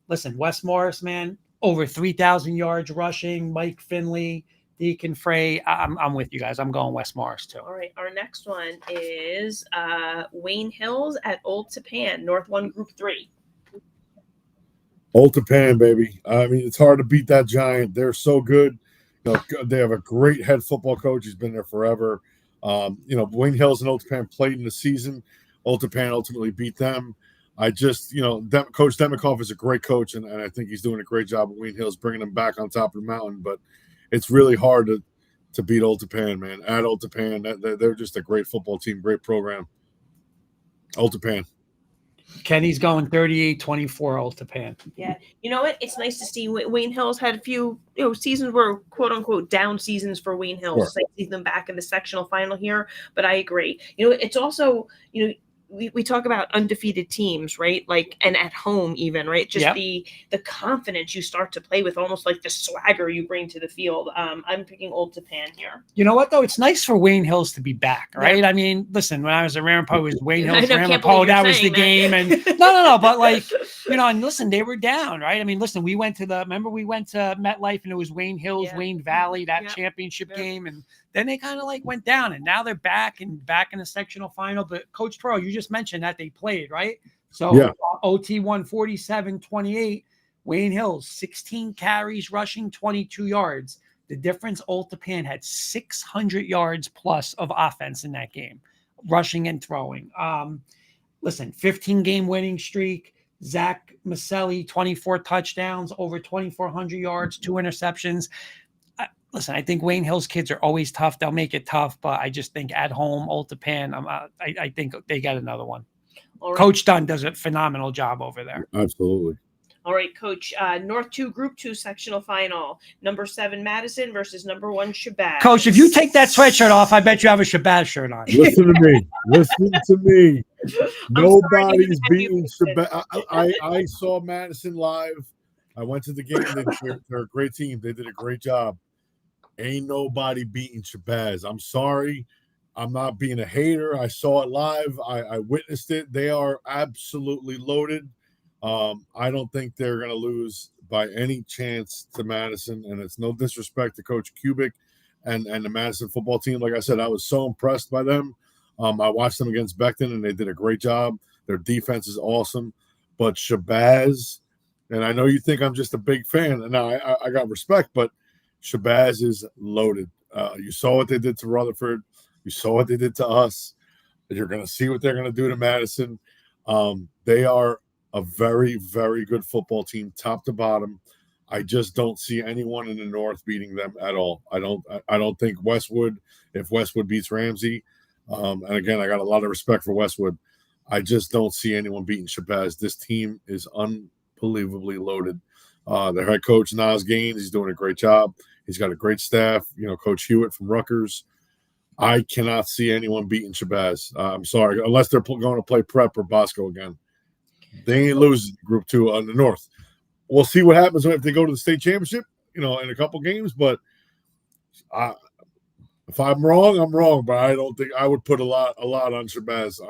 listen, West Morris, man, over 3,000 yards rushing. Mike Finley, Deacon Frey. I'm with you guys. I'm going West Morris too. All right, our next one is Wayne Hills at Old Tappan, North 1 Group 3. Old Tappan, baby. I mean, it's hard to beat that giant. They're so good. They have a great head football coach. He's been there forever. Wayne Hills and Old Tappan played in the season. Old Tappan ultimately beat them. Coach Demikoff is a great coach, and I think he's doing a great job of Wayne Hills bringing them back on top of the mountain. But it's really hard to beat Old Tappan, man. At Old Tappan, they're just a great football team, great program. Old Tappan. Kenny's going 38-24 Old Tappan. Yeah. You know what? It's nice to see Wayne Hills had a few seasons were quote unquote down seasons for Wayne Hills. Sure. It's nice to see them back in the sectional final here. But I agree. It's also, we talk about undefeated teams, right? Like, and at home even, right? Just the confidence you start to play with, almost like the swagger you bring to the field. I'm picking Old Tappan here. You know what, though? It's nice for Wayne Hills to be back, right? Yeah. I mean, listen, when I was at Ramapo, it was Wayne Hills, Ramapo. That was the game. And no, but like, and listen, they were down, right? I mean, listen, we went to MetLife, and it was Wayne Hills, Wayne Valley, that championship game. And then they kind of like went down, and now they're back in the sectional final. But Coach Pro, you just mentioned that they played, right? So OT 147-28, Wayne Hills, 16 carries, rushing 22 yards. The difference, Old Tappan had 600 yards plus of offense in that game, rushing and throwing. Listen, 15-game winning streak. Zach Maselli, 24 touchdowns, over 2,400 yards, 2 interceptions. Listen, I think Wayne Hills kids are always tough. They'll make it tough, but I just think at home, Old Tappan, I think they got another one. Right. Coach Dunn does a phenomenal job over there. Absolutely. All right, Coach. North 2 Group 2 sectional final. Number 7 Madison versus number 1 Shabazz. Coach, if you take that sweatshirt off, I bet you have a Shabazz shirt on. Listen to me. Nobody's beating Shabazz. I saw Madison live. I went to the game. They're a great team. They did a great job. Ain't nobody beating Shabazz. I'm sorry. I'm not being a hater. I saw it live. I witnessed it. They are absolutely loaded. I don't think they're going to lose by any chance to Madison, and it's no disrespect to Coach Kubik and the Madison football team. Like I said, I was so impressed by them. I watched them against Beckton, and they did a great job. Their defense is awesome. But Shabazz, and I know you think I'm just a big fan, and I got respect, but Shabazz is loaded. You saw what they did to Rutherford. You saw what they did to us. You're going to see what they're going to do to Madison. They are a very, very good football team, top to bottom. I just don't see anyone in the North beating them at all. I don't think Westwood, if Westwood beats Ramsey, and again, I got a lot of respect for Westwood, I just don't see anyone beating Shabazz. This team is unbelievably loaded. Their head coach, Nas Gaines, he's doing a great job. He's got a great staff. Coach Hewitt from Rutgers. I cannot see anyone beating Shabazz. I'm sorry, unless they're going to play Prep or Bosco again. They ain't losing Group 2 on the North. We'll see what happens if they go to the state championship, in a couple games. But if I'm wrong, I'm wrong. But I don't think I would put a lot on Shabazz.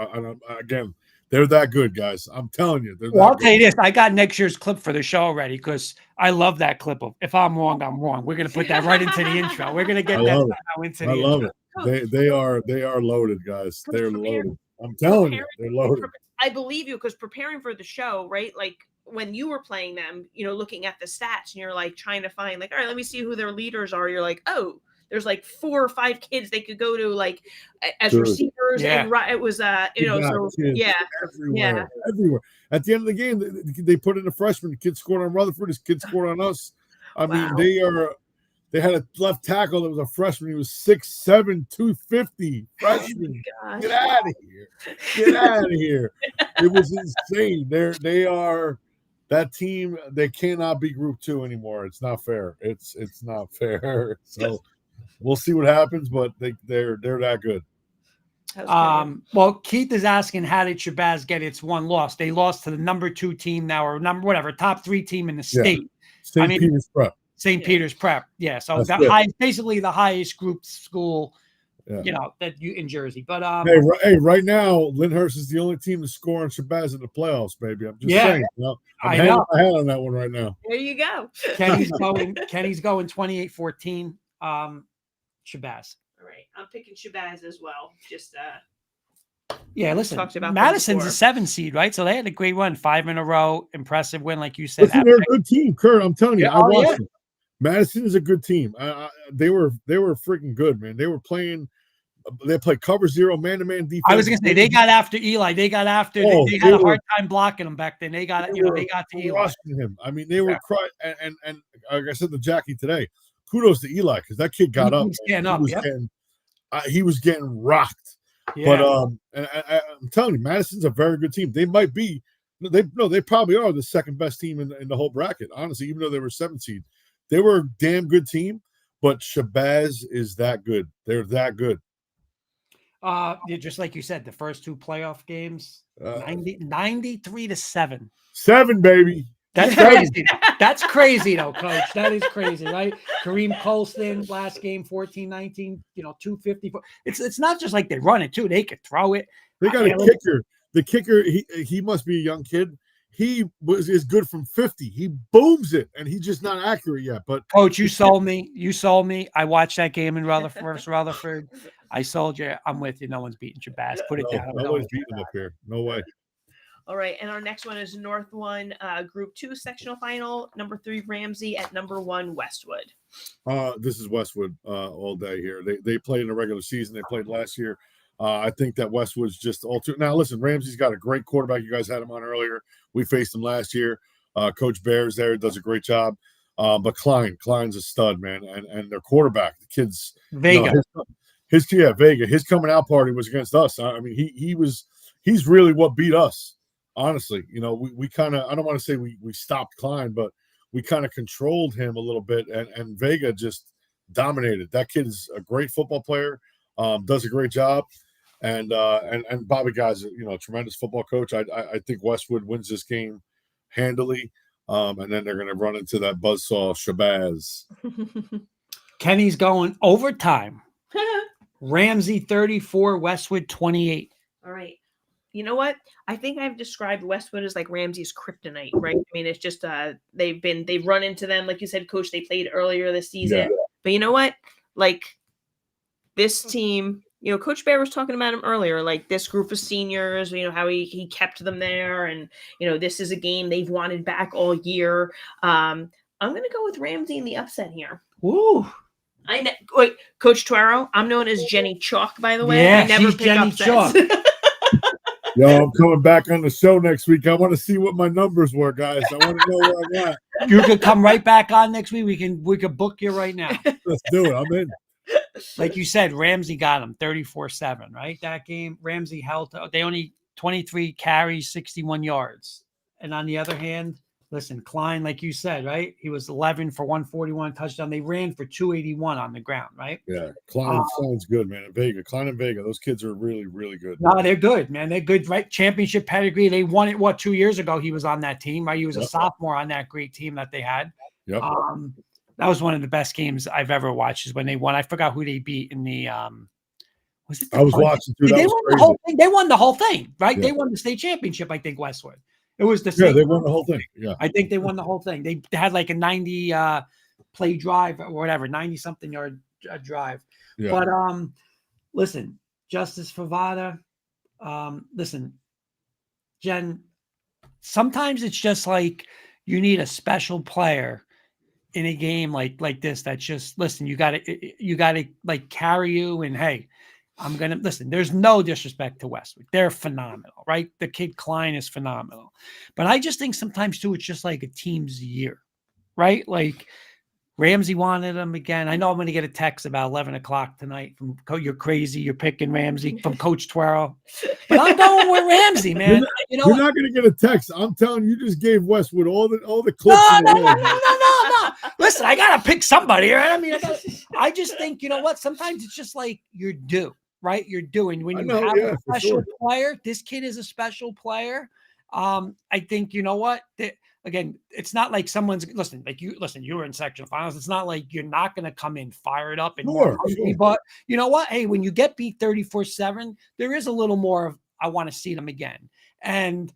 Again, they're that good, guys. I'm telling you. Well, I'll tell you this. I got next year's clip for the show already because I love that clip of "If I'm wrong, I'm wrong." We're gonna put that right into the intro. We're gonna get that now into the intro. I love it. They are loaded, guys. They're loaded. I'm telling you, they're loaded. I believe you because preparing for the show, right? Like when you were playing them, looking at the stats and you're like trying to find like, all right, let me see who their leaders are. You're like, oh, there's like 4 or 5 kids they could go to like as receivers. Yeah. And it was, everywhere. At the end of the game, they put in a freshman. The kid scored on Rutherford. His kid scored on us. I mean, they had a left tackle that was a freshman. He was 6'7", 250. Freshman. Get out of here. Get out of here. It was insane. They are that team. They cannot be Group 2 anymore. It's not fair. It's not fair. So we'll see what happens, but they're that good. Well, Keith is asking, how did Shabazz get its one loss? They lost to the number 2 team now, or top 3 team in the state. St. Peter's Prep. St. Peter's Prep. Yeah. So basically the highest group school, in Jersey. But right now, Lyndhurst is the only team to score on Shabazz in the playoffs, baby. I'm just saying. I'm hanging my hat on that one right now. There you go. Kenny's going 28-14. Shabazz. All right, I'm picking Shabazz as well. Just listen, Madison's a 7 seed, right? So they had a great run, 5 in a row, impressive win, like you said. Listen, they're a good team, Kurt. I'm telling you, I watched them. Madison is a good team. They were freaking good, man. They were playing. They played cover 0, man-to-man defense. I was gonna say they got after Eli. They got after. They had a hard time blocking him back then. They got to Eli. Him. I mean, they were crying. And like I said to Jackie today, kudos to Eli because that kid got up. He was getting rocked. Yeah. But and I'm telling you, Madison's a very good team. They might be. They probably are the second best team in the whole bracket. Honestly, even though they were 7 seed, they were a damn good team. But Shabazz is that good. They're that good. Just like you said, the first 2 playoff games, 93-7. 7, baby. That's crazy. That's crazy, though, Coach. That is crazy, right? Kareem Colston, last game, 14-19, 254. It's not just like they run it, too. They could throw it. They got a kicker. The kicker, he must be a young kid. He is good from 50. He booms it, and he's just not accurate yet. But Coach, you sold me. I watched that game in Rutherford. I sold you. I'm with you. No one's beating Shabazz. Put it down. Nobody's beating up here. No way. All right, and our next one is North 1, Group 2 sectional final. Number 3 Ramsey at number 1 Westwood. This is Westwood all day here. They played in the regular season. They played last year. I think that Westwood's just all too. Now, listen, Ramsey's got a great quarterback. You guys had him on earlier. We faced him last year. Coach Bears there does a great job. But Klein's a stud, man, and their quarterback, the kids. Vega. Vega. His coming out party was against us. I mean, he's really what beat us. Honestly, we kind of, I don't want to say we stopped Klein, but we kind of controlled him a little bit, and Vega just dominated. That kid is a great football player, does a great job, and Bobby Guy's a tremendous football coach. I think Westwood wins this game handily, and then they're going to run into that buzzsaw Shabazz. Kenny's going overtime. Ramsey 34, Westwood 28. All right. You know what? I think I've described Westwood as like Ramsey's kryptonite, right? I mean, it's just they've run into them, like you said, Coach. They played earlier this season, yeah. But you know what? Like this team, Coach Bear was talking about him earlier. Like this group of seniors, how he kept them there, and this is a game they've wanted back all year. I'm gonna go with Ramsey in the upset here. Woo! Wait, Coach Tuero. I'm known as Jenny Chalk, by the way. Yeah, I never pick upsets. Yo, I'm coming back on the show next week. I want to see what my numbers were, guys. I want to know where I'm at. You could come right back on next week. We could book you right now. Let's do it. I'm in. Like you said, Ramsey got him 34-7, right? That game, Ramsey held. They only 23 carries, 61 yards. And on the other hand, listen, Klein, like you said, right? He was 11 for 141 touchdown. They ran for 281 on the ground, right? Yeah, Klein's good, man. Klein and Vega, those kids are really, really good. No, they're good, man. They're good, right? Championship pedigree. They won it, 2 years ago? He was on that team, right? He was a sophomore on that great team that they had. Yep. That was one of the best games I've ever watched, is when they won. I forgot who they beat in the was it? I was watching too. They won the whole thing. They won the whole thing, right? Yeah. They won the state championship, I think, Westwood. It was the they won the whole thing. Yeah. I think they won the whole thing. They had like a 90 play drive or whatever, 90 something yard drive. Yeah. But listen, Justice Favada, listen, Jen, sometimes it's just like you need a special player in a game like this. That's just, listen, you gotta like carry you. And hey, I'm gonna listen. There's no disrespect to Westwood; they're phenomenal, right? The kid Klein is phenomenal, but I just think sometimes too, it's just like a team's year, right? Like Ramsey wanted him again. I know I'm going to get a text about 11 o'clock tonight from you're crazy. You're picking Ramsey from Coach Twirl, but I'm going with Ramsey, man. You're not going to get a text. I'm telling you, just gave Westwood all the clips. No. Listen, I got to pick somebody, right? I mean, I just think, you know what? Sometimes it's just like you're due, right? You're doing when you have a special player. This kid is a special player. I think, you know what? Again, it's not like someone's you were in sectional finals. It's not like you're not going to come in fired up and more hungry, but you know what? Hey, when you get beat 34-7, there is a little more of, I want to see them again. And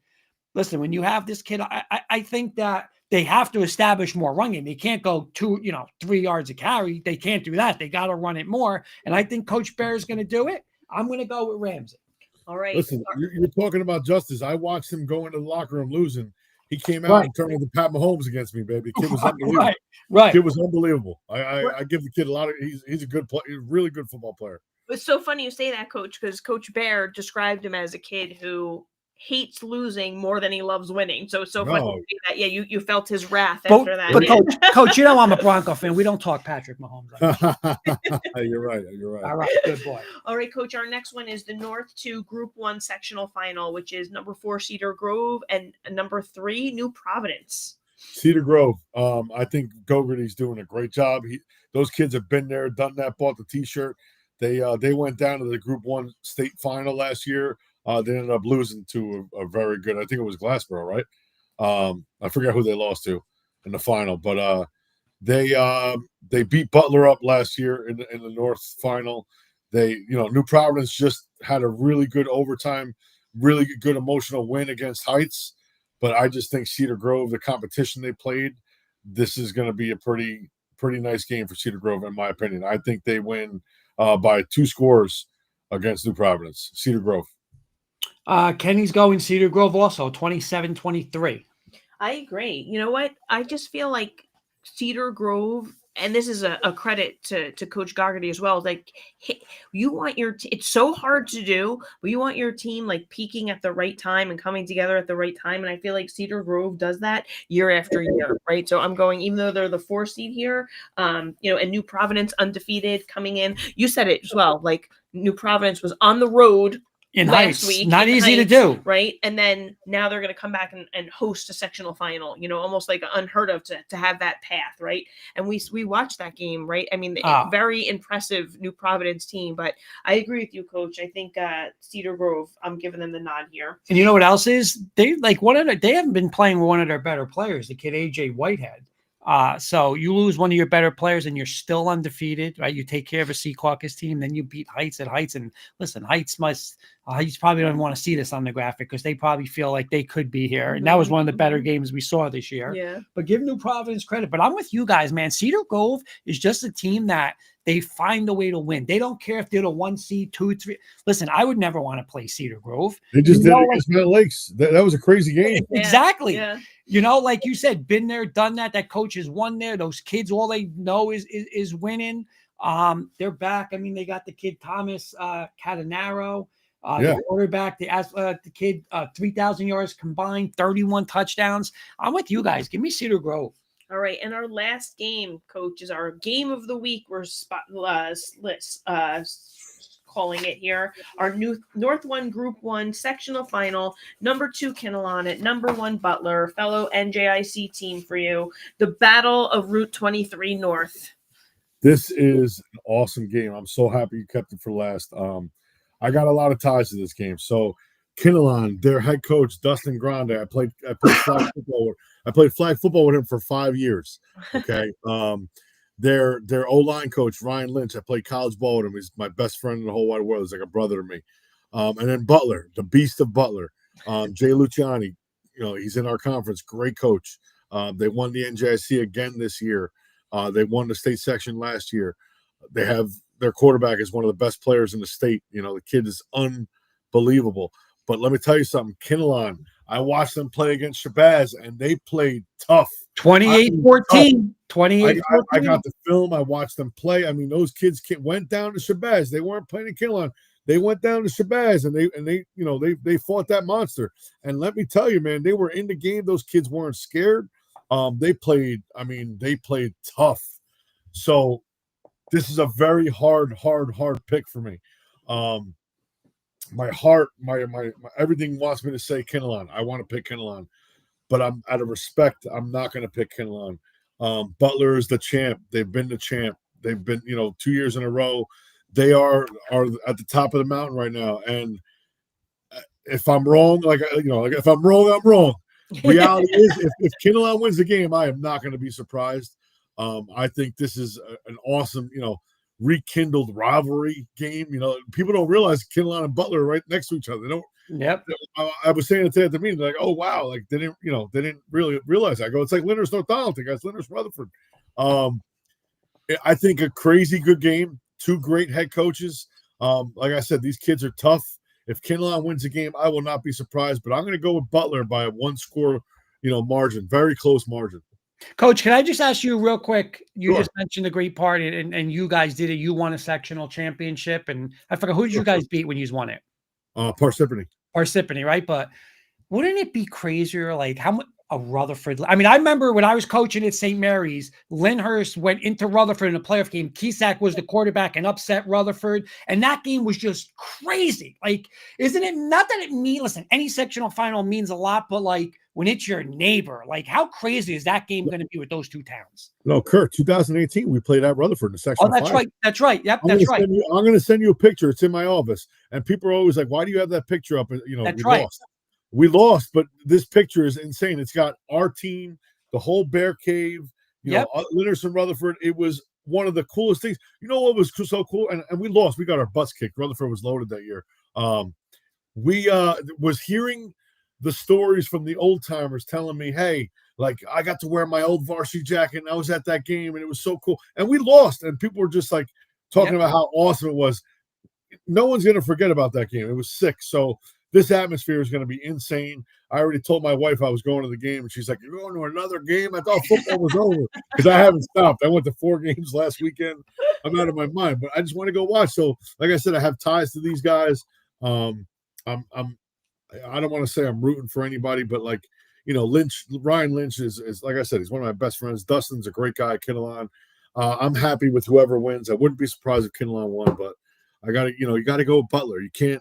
listen, when you have this kid, I think that they have to establish more run game. They can't go 3 yards a carry. They can't do that. They got to run it more. And I think Coach Bear is going to do it. I'm going to go with Ramsey. All right. Listen, you're talking about Justice. I watched him go into the locker room losing. He came out and turned into Pat Mahomes against me, baby. The kid was unbelievable. Right. Kid was unbelievable. I give the kid a lot of. He's a good player. He's a really good football player. It's so funny you say that, Coach, because Coach Bear described him as a kid who hates losing more than he loves winning. So it's so funny to see that. Yeah, you felt his wrath after that. But Coach, you know I'm a Bronco fan. We don't talk Patrick Mahomes. You're right. All right, good boy. All right, Coach. Our next one is the North 2 Group 1 sectional final, which is number 4 Cedar Grove and number 3 New Providence. Cedar Grove. I think Gogarty's doing a great job. Those kids have been there, done that, bought the T-shirt. They went down to the Group 1 state final last year. They ended up losing to a very good, I think it was Glassboro, right? I forget who they lost to in the final, but they beat Butler up last year in the North final. New Providence just had a really good overtime, really good emotional win against Heights. But I just think Cedar Grove, the competition they played, this is going to be a pretty nice game for Cedar Grove, in my opinion. I think they win by 2 scores against New Providence. Cedar Grove. Kenny's going Cedar Grove also, 27-23. I agree. You know what? I just feel like Cedar Grove, and this is a credit to Coach Gogarty as well. Like, you want it's so hard to do, but you want your team like peaking at the right time and coming together at the right time. And I feel like Cedar Grove does that year after year, right? So I'm going, even though they're the 4 seed here, and New Providence undefeated coming in. You said it as well. Like, New Providence was on the road in last Heights. week, Not easy to do, right? And then now they're going to come back and host a sectional final, almost like unheard of to have that path, right? And we watched that game, right? I mean, very impressive New Providence team, but I agree with you, Coach. I think Cedar Grove, I'm giving them the nod here. And you know what else is? They haven't been playing with one of their better players, the kid AJ Whitehead. So you lose one of your better players and you're still undefeated, right? You take care of a Sea Caucus team, then you beat Heights at Heights. And listen, Heights probably don't want to see this on the graphic because they probably feel like they could be here. And that was one of the better games we saw this year. Yeah. But give New Providence credit. But I'm with you guys, man. Cedar Grove is just a team that they find a way to win. They don't care if they're the 1 seed, 2, 3. Listen, I would never want to play Cedar Grove. They just did it against Mount Lakes. That was a crazy game. Exactly. Yeah. Like you said, been there, done that. That coach has won there. Those kids, all they know is winning. They're back. I mean, they got the kid Thomas Catanaro, the quarterback. The kid 3,000 yards combined, 31 touchdowns. I'm with you guys. Give me Cedar Grove. All right, and our last game, Coach, is our game of the week. We're calling it here. Our new North 1 Group 1 sectional final. Number 2 Kinnelon at number 1 Butler. Fellow NJIC team for you. The Battle of Route 23 North. This is an awesome game. I'm so happy you kept it for last. I got a lot of ties to this game. So Kinnelon, their head coach Dustin Grande, I played flag football. I played flag football with him for 5 years. Okay. Their O-line coach Ryan Lynch, I played college ball with him. He's my best friend in the whole wide world. He's like a brother to me. And then Butler, the beast of Butler, Jay Luciani. He's in our conference. Great coach. They won the NJIC again this year. They won the state section last year. They have their quarterback is one of the best players in the state. The kid is unbelievable. But let me tell you something, Kinnelon, I watched them play against Shabazz, and they played tough. 28-14. 28-14. I got the film. I watched them play. I mean, those kids went down to Shabazz. They weren't playing in Kinnelon. They went down to Shabazz, and they fought that monster. And let me tell you, man, they were in the game. Those kids weren't scared. They played tough. So this is a very hard pick for me. My heart, my everything wants me to say Kinnelon. I want to pick Kinnelon, but I'm out of respect. I'm not going to pick Kinnelon. Butler is the champ. They've been the champ. They've been, 2 years in a row. They are at the top of the mountain right now. And if I'm wrong, if I'm wrong, I'm wrong. Reality is, if Kinnelon wins the game, I am not going to be surprised. I think this is an awesome, rekindled rivalry game. People don't realize Kinnelon and Butler are right next to each other. They don't. Yep. I was saying it today at the meeting, like, oh wow, like they didn't really realize that. I go, it's like Lyndhurst North Darlington, guys. Lyndhurst Rutherford. I think a crazy good game. Two great head coaches. Like I said, these kids are tough. If Kinnelon wins the game, I will not be surprised. But I'm going to go with Butler by a 1-score, margin, very close margin. Coach, can I just ask you real quick? You Sure. just mentioned the great part, and you guys did it. You won a sectional championship, and I forgot who did you guys beat when you won it? Parsippany, right? But wouldn't it be crazier? Like how much a Rutherford? I mean, I remember when I was coaching at St. Mary's, Lyndhurst went into Rutherford in a playoff game. Kisak was the quarterback and upset Rutherford, and that game was just crazy. Like, isn't it? Not that it means. Listen, any sectional final means a lot, but like when it's your neighbor, like how crazy is that game going to be with those two towns? No, Kurt, 2018, we played at Rutherford in the sectional Oh, that's final. right. That's right. Yep, that's right. I'm going to send you a picture. It's in my office, and people are always like, "Why do you have that picture up?" That's we right. lost. We lost, but this picture is insane. It's got our team, the whole Bear Cave, Lyndhurst and Rutherford. It was one of the coolest things. You know what was so cool? And we lost. We got our butts kicked. Rutherford was loaded that year. We was hearing the stories from the old timers telling me, hey, like I got to wear my old varsity jacket and I was at that game and it was so cool. And we lost, and people were just like talking about how awesome it was. No one's going to forget about that game. It was sick. So this atmosphere is going to be insane. I already told my wife I was going to the game, and she's like, "You're going to another game?" I thought football was over because I haven't stopped. I went to 4 games last weekend. I'm out of my mind, but I just want to go watch. So, like I said, I have ties to these guys. I don't want to say I'm rooting for anybody, but like, Ryan Lynch is like I said, he's one of my best friends. Dustin's a great guy. Kinnelon. I'm happy with whoever wins. I wouldn't be surprised if Kinnelon won, but I got to, you got to go with Butler. You can't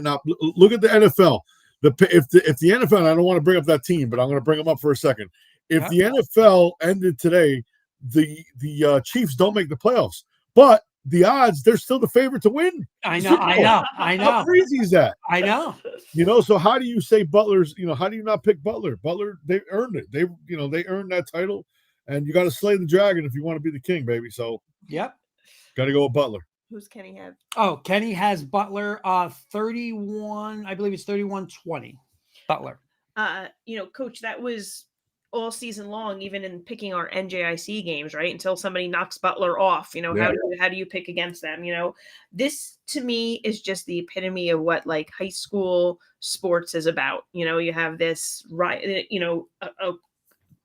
not look at the NFL. If the NFL, I don't want to bring up that team, but I'm going to bring them up for a second. If the NFL ended today, the Chiefs don't make the playoffs, but the odds, they're still the favorite to win. I know. How crazy is that? I know. So how do you say Butler's, how do you not pick Butler? Butler, they earned it. They earned that title, and you got to slay the dragon if you want to be the king, baby. So yep. Got to go with Butler. Who's Kenny have? Oh, Kenny has Butler 31, I believe it's 31-20. Butler. Coach, that was all season long, even in picking our NJIC games, right? Until somebody knocks Butler off, how do you pick against them? This to me is just the epitome of what like high school sports is about. You have this, right,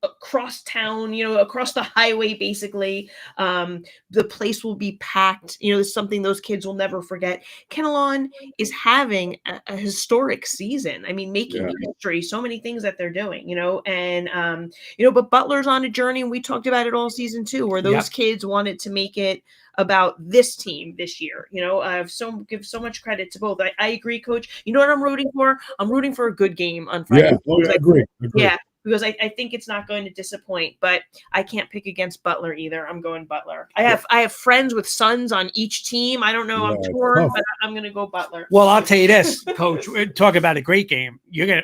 across town, across the highway, basically. The place will be packed. It's something those kids will never forget. Kenilon is having a historic season. I mean, making history, so many things that they're doing, and, but Butler's on a journey, and we talked about it all season too, where those kids wanted to make it about this team this year. I give so much credit to both. I agree, Coach. You know what I'm rooting for? I'm rooting for a good game on Friday. Yeah, I agree. Yeah, because I think it's not going to disappoint, but I can't pick against Butler either. I'm going Butler. I have friends with sons on each team. I don't know. I'm torn, but I'm going to go Butler. Well, I'll tell you this, Coach. We're talking about a great game.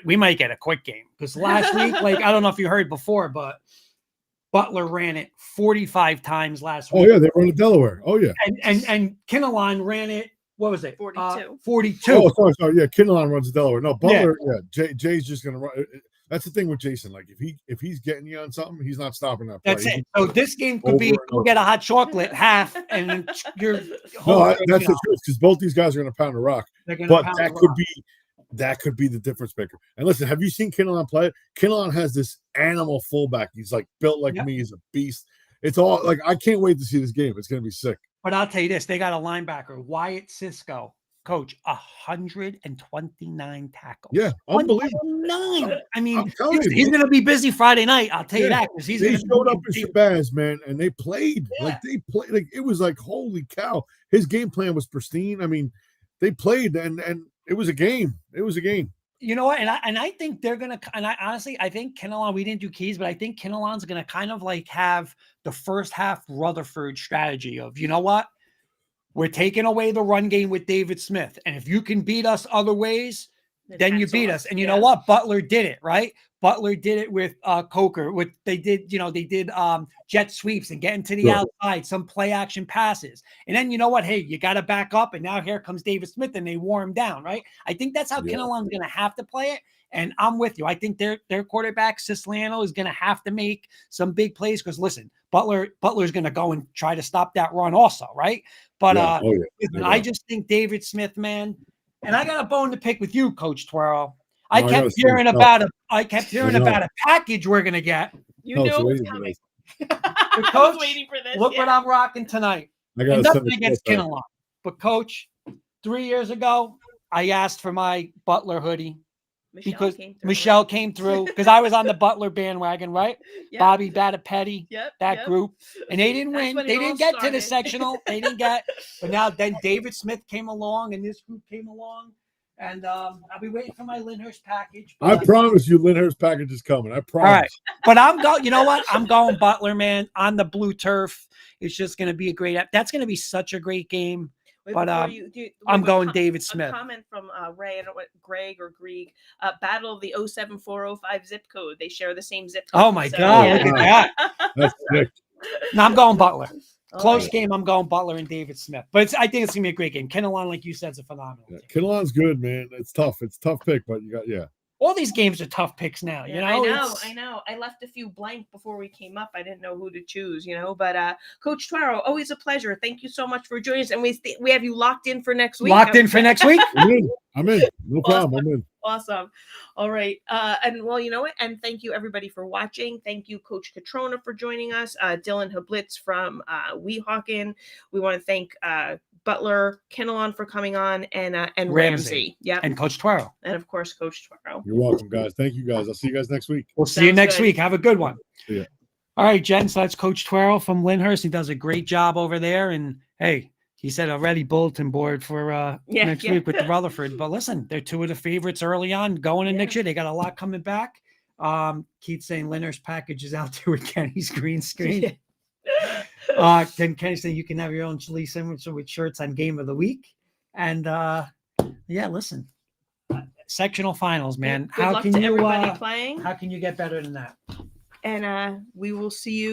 We might get a quick game because last week, I don't know if you heard before, but Butler ran it 45 times last week. Oh yeah, they run to Delaware. Oh yeah, and Kenilon ran it. What was it? 42. 42. Oh, sorry. Yeah, Kenilon runs to Delaware. No, Butler. Yeah, Jay's just gonna run. That's the thing with Jason. Like if he's getting you on something, he's not stopping that play. That's it. So this game could be go get a hot chocolate half, and you're. No, that's the truth because both these guys are going to pound the rock. But that could be the difference maker. And listen, have you seen Kenilon play? Kenilon has this animal fullback. He's like built like me. He's a beast. It's all like I can't wait to see this game. It's going to be sick. But I'll tell you this: they got a linebacker, Wyatt Cisco. Coach, 129 tackles. Yeah, unbelievable. I mean, he's going to be busy Friday night. I'll tell you that because they showed up in Shabazz, man, and they played like it was like holy cow. His game plan was pristine. I mean, they played and it was a game. It was a game. You know what? And I think they're gonna. And I honestly, I think Kenilon. We didn't do keys, but I think Kenilon's gonna kind of like have the first half Rutherford strategy of, you know what? We're taking away the run game with David Smith. And if you can beat us other ways, then you beat us. And you know what? Butler did it, right? Butler did it with Coker. They did jet sweeps and getting to the outside, some play action passes. And then you know what? Hey, you got to back up. And now here comes David Smith and they wore him down, right? I think that's how Kenilon's going to have to play it. And I'm with you. I think their quarterback, Siciliano, is going to have to make some big plays because, listen, Butler's going to go and try to stop that run also, right? But listen, I just think David Smith, man, and I got a bone to pick with you, Coach Twirl. I kept hearing about a package we're going to get. You know what's coming. Coach, I was waiting for this. Look what I'm rocking tonight. Nothing against Kenilon. But, Coach, 3 years ago, I asked for my Butler hoodie. Michelle came through because I was on the Butler bandwagon, right? Bobby Battapetti, that group, and they didn't win. They didn't get to the sectional. They didn't get. But now then David Smith came along, and this group came along, and I'll be waiting for my Lyndhurst package. I promise you, Lyndhurst package is coming. I promise. All right, but I'm going. You know what? I'm going Butler, man, on the blue turf. It's just going to be a great. That's going to be such a great game. But I'm going David Smith. A comment from Ray, I don't know what Greg or Grieg. Battle of the 07405 zip code. They share the same zip code. Oh my God! Look at that. That's sick. No, I'm going Butler. Close game. I'm going Butler and David Smith. But I think it's gonna be a great game. Kenilon, like you said, is a phenomenal team. Kenilon's good, man. It's tough. It's a tough pick, but you got all these games are tough picks now. You know, I know. I left a few blank before we came up. I didn't know who to choose. But Coach Twirl, always a pleasure. Thank you so much for joining us, and we have you locked in for next week. Locked in for next week. I'm in. No problem. I'm in. Awesome. All right. And well, you know what? And thank you everybody for watching. Thank you, Coach Catrona, for joining us. Dylan Hablitz from Weehawken. We want to thank Butler, Kenilon for coming on, and Ramsey. Yeah. And Coach Twirl. And of course, Coach Twirl. You're welcome, guys. Thank you, guys. I'll see you guys next week. We'll see you next week. Have a good one. See ya. All right, Jen. So that's Coach Twirl from Lyndhurst. He does a great job over there. And hey, he said already bulletin board for next week with the Rutherford. But listen, they're two of the favorites early on going in next year. They got a lot coming back. Keith saying Lyndhurst package is out there with Kenny's green screen. Then Kenny saying you can have your own chili sandwich with shirts on game of the week. And listen, sectional finals, man. Good luck to everybody playing. How can you get better than that? And we will see you.